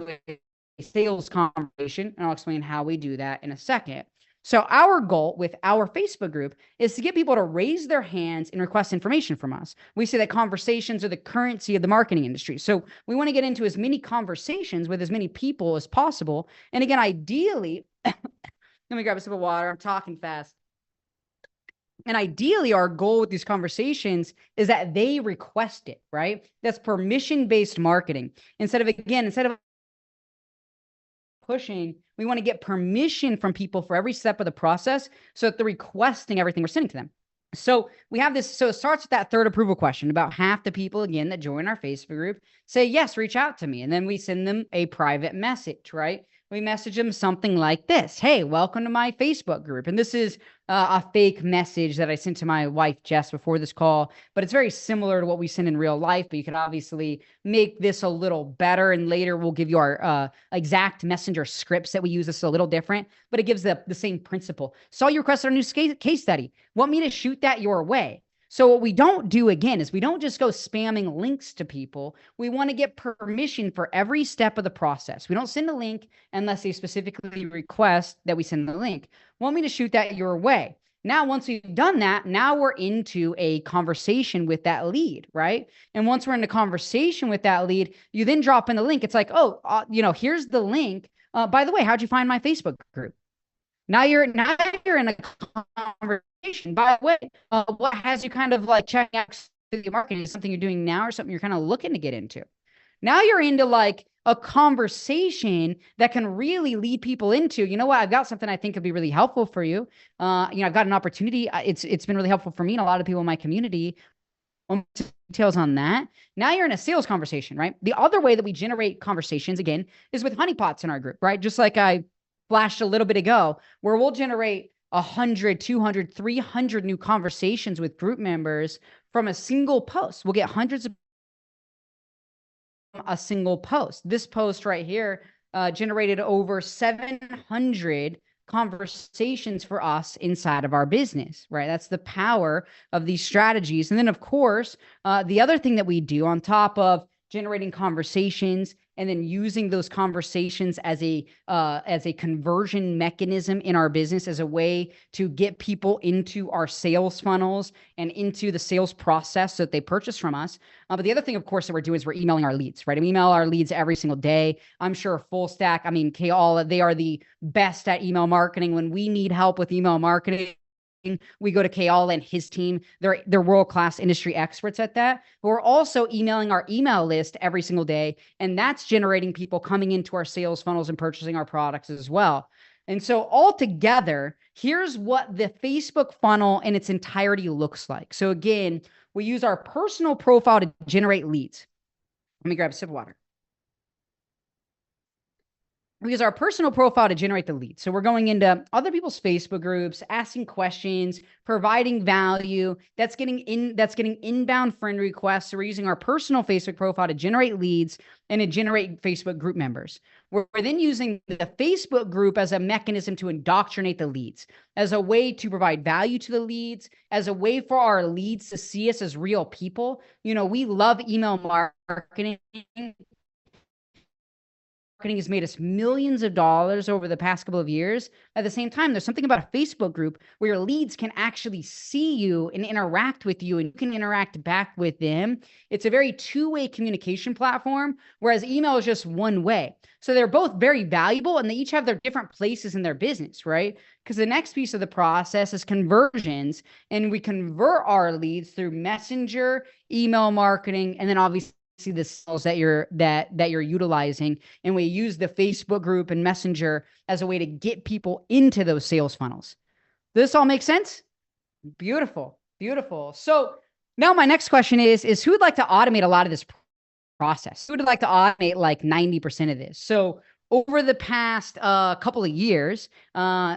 Speaker 3: a sales conversation. And I'll explain how we do that in a second. So our goal with our Facebook group is to get people to raise their hands and request information from us. We say that conversations are the currency of the marketing industry. So we want to get into as many conversations with as many people as possible. And again, ideally, let me grab a sip of water. I'm talking fast. And ideally, our goal with these conversations is that they request it, right? That's permission-based marketing. Instead of pushing, we want to get permission from people for every step of the process so that they're requesting everything we're sending to them. So we have this. So it starts with that third approval question. About half the people, again, that join our Facebook group say, yes, reach out to me. And then we send them a private message, right? We message them something like this. Hey, welcome to my Facebook group. And this is a fake message that I sent to my wife, Jess, before this call, but it's very similar to what we send in real life, but you can obviously make this a little better. And later we'll give you our exact messenger scripts that we use. This is a little different, but it gives the same principle. Saw you requested a new case study. Want me to shoot that your way? So what we don't do, again, is we don't just go spamming links to people. We want to get permission for every step of the process. We don't send a link unless they specifically request that we send the link. Want me to shoot that your way? Now, once we've done that, now we're into a conversation with that lead, right? And once we're in a conversation with that lead, you then drop in the link. It's like, oh, here's the link. By the way, how'd you find my Facebook group? Now you're in a conversation. By the way, what has you kind of like checking out the marketing? Is something you're doing now or something you're kind of looking to get into? Now you're into like a conversation that can really lead people into, you know what, I've got something I think could be really helpful for you. I've got an opportunity. It's been really helpful for me and a lot of people in my community. Details on that. Now you're in a sales conversation, right? The other way that we generate conversations, again, is with honeypots in our group, right? Just like I flashed a little bit ago, where we'll generate 100, 200, 300 new conversations with group members from a single post. We'll get hundreds of a single post. This post right here generated over 700 conversations for us inside of our business, right? That's the power of these strategies. And then, of course, the other thing that we do on top of generating conversations, and then using those conversations as a conversion mechanism in our business, as a way to get people into our sales funnels and into the sales process so that they purchase from us. But the other thing, of course, that we're doing is we're emailing our leads, right? We email our leads every single day. I'm sure Full Stack, I mean, Kayala, they are the best at email marketing. When we need help with email marketing, we go to Kayal and his team. They're world-class industry experts at that. But we're also emailing our email list every single day, and that's generating people coming into our sales funnels and purchasing our products as well. And so altogether, here's what the Facebook funnel in its entirety looks like. So again, we use our personal profile to generate leads. Let me grab a sip of water. We use our personal profile to generate the lead. So we're going into other people's Facebook groups, asking questions, providing value. That's getting inbound friend requests. So we're using our personal Facebook profile to generate leads and to generate Facebook group members. We're then using the Facebook group as a mechanism to indoctrinate the leads, as a way to provide value to the leads, as a way for our leads to see us as real people. You know, we love email marketing. Marketing has made us millions of dollars over the past couple of years. At the same time, there's something about a Facebook group where your leads can actually see you and interact with you, and you can interact back with them. It's a very two-way communication platform, whereas email is just one way. So they're both very valuable, and they each have their different places in their business, right? Because the next piece of the process is conversions, and we convert our leads through Messenger, email marketing, and then obviously the sales that you're utilizing. And we use the Facebook group and Messenger as a way to get people into those sales funnels. Does this all make sense? Beautiful, beautiful. So now my next question is who would like to automate a lot of this process? Who would like to automate like 90% of this? So over the past couple of years,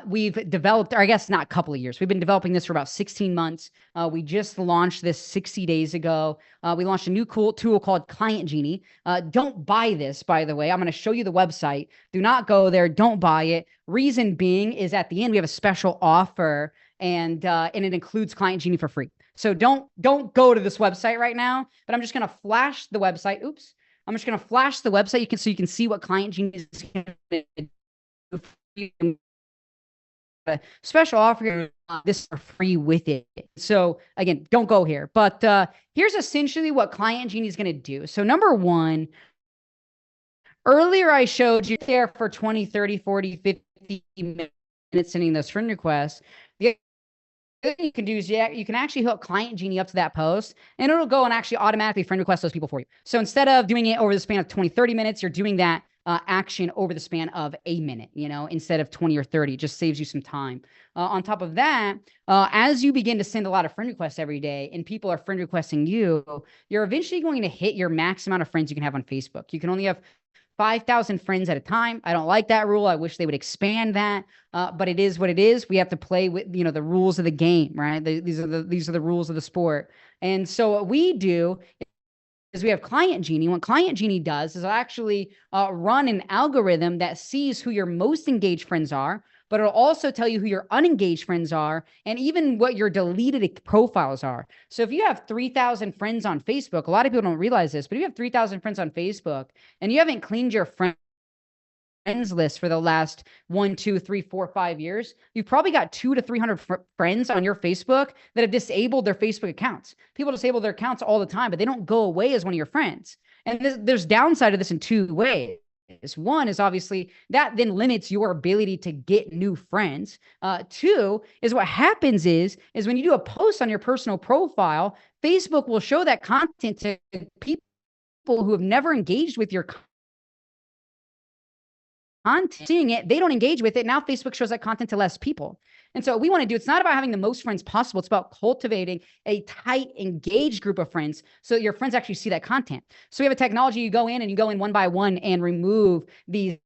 Speaker 3: we've developed, or I guess not couple of years, we've been developing this for about 16 months. We just launched this 60 days ago. We launched a new cool tool called Client Genie. Don't buy this, by the way. I'm going to show you the website. Do not go there. Don't buy it. Reason being is at the end, we have a special offer, and it includes Client Genie for free. So don't go to this website right now, but I'm just going to flash the website. Oops. I'm just going to flash the website so you can see what Client Genie is going to do. A special offer, this for free with it. So again, don't go here. But here's essentially what Client Genie is going to do. So number one, earlier I showed you there for 20, 30, 40, 50 minutes sending those friend requests. The other thing you can do is you can actually hook Client Genie up to that post, and it'll go and actually automatically friend request those people for you. So instead of doing it over the span of 20, 30 minutes, you're doing that action over the span of a minute, you know, instead of 20 or 30. It just saves you some time. On top of that, as you begin to send a lot of friend requests every day and people are friend requesting you, you're eventually going to hit your max amount of friends you can have on Facebook. You can only have 5,000 friends at a time. I don't like that rule. I wish they would expand that, but it is what it is. We have to play with, you know, the rules of the game, right? These are the rules of the sport. And so what we do is we have Client Genie. What Client Genie does is actually run an algorithm that sees who your most engaged friends are, but it'll also tell you who your unengaged friends are and even what your deleted profiles are. So if you have 3,000 friends on Facebook, a lot of people don't realize this, but if you have 3,000 friends on Facebook and you haven't cleaned your friends list for the last 1, 2, 3, 4, 5 years, you've probably got 200 to 300 friends on your Facebook that have disabled their Facebook accounts. People disable their accounts all the time, but they don't go away as one of your friends. And there's downside of this in two ways. One is obviously that then limits your ability to get new friends. Two is what happens is when you do a post on your personal profile, Facebook will show that content to people who have never engaged with your content. Seeing it, they don't engage with it. Now Facebook shows that content to less people. And so what we want to do, it's not about having the most friends possible. It's about cultivating a tight, engaged group of friends so that your friends actually see that content. So we have a technology, you go in one by one and remove these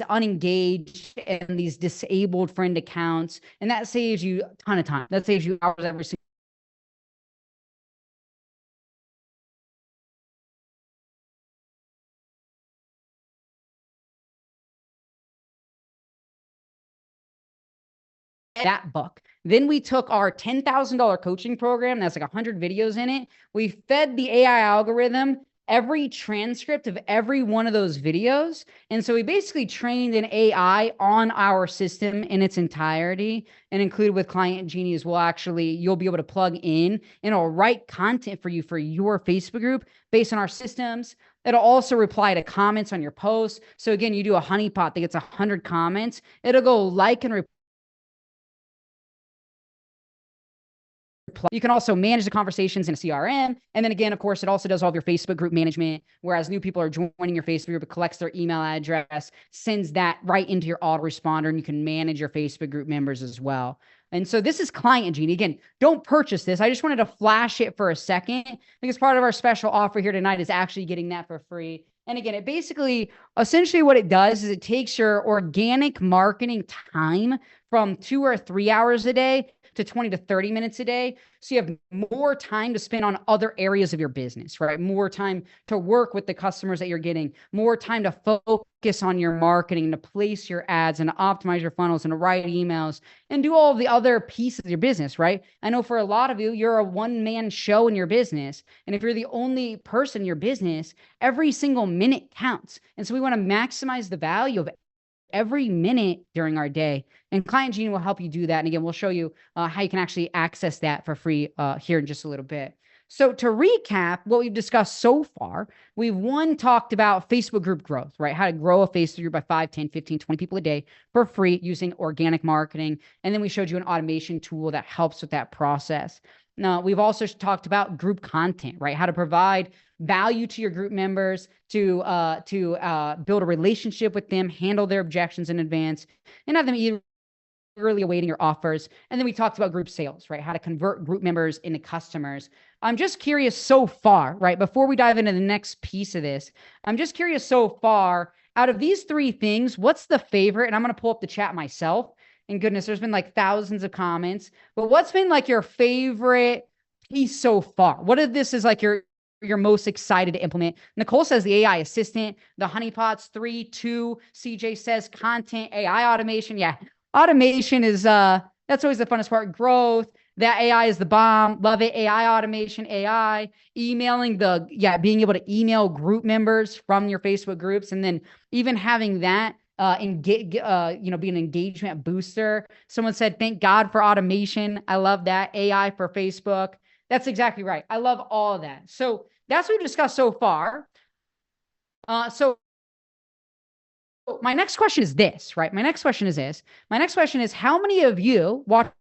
Speaker 3: unengaged and these disabled friend accounts. And that saves you a ton of time. That saves you hours every single that book. Then we took our $10,000 coaching program. That's like 100 videos in it. We fed the AI algorithm every transcript of every one of those videos. And so we basically trained an AI on our system in its entirety, and included with Client Genie as well. Actually, you'll be able to plug in and it'll write content for you for your Facebook group based on our systems. It'll also reply to comments on your posts. So again, you do a honeypot that gets 100 comments. It'll go like and reply. You can also manage the conversations in a CRM. And then again, of course, it also does all of your Facebook group management, whereas new people are joining your Facebook group, it collects their email address, sends that right into your autoresponder, and you can manage your Facebook group members as well. And so this is Client Genie. Again, don't purchase this. I just wanted to flash it for a second because part of our special offer here tonight is actually getting that for free. And again, it basically, essentially what it does is it takes your organic marketing time from 2 or 3 hours a day to 20 to 30 minutes a day. So you have more time to spend on other areas of your business, right? More time to work with the customers that you're getting, more time to focus on your marketing, to place your ads and to optimize your funnels and to write emails and do all of the other pieces of your business, right? I know for a lot of you, you're a one-man show in your business. And if you're the only person in your business, every single minute counts. And so we want to maximize the value of every minute during our day. And Client Genie will help you do that. And again, we'll show you how you can actually access that for free here in just a little bit. So to recap what we've discussed so far, we've talked about Facebook group growth, right? How to grow a Facebook group by 5, 10, 15, 20 people a day for free using organic marketing. And then we showed you an automation tool that helps with that process. Now, we've also talked about group content, right? How to provide value to your group members, to build a relationship with them, handle their objections in advance, and have them eagerly awaiting your offers. And then we talked about group sales, right? How to convert group members into customers. I'm just curious so far, right? Before we dive into the next piece of this, I'm just curious so far, out of these 3 things, what's the favorite? And I'm going to pull up the chat myself. And goodness, there's been like thousands of comments, but what's been like your favorite piece so far? What of this is like you're most excited to implement? Nicole says the AI assistant, the honeypots, 3, 2, CJ says content, AI automation. Yeah. Automation is, that's always the funnest part. Growth, that AI is the bomb. Love it. AI automation, AI, emailing being able to email group members from your Facebook groups. And then even having that, be an engagement booster. Someone said, thank God for automation. I love that. AI for Facebook. That's exactly right. I love all of that. So that's what we've discussed so far. So my next question is this, right? My next question is how many of you watching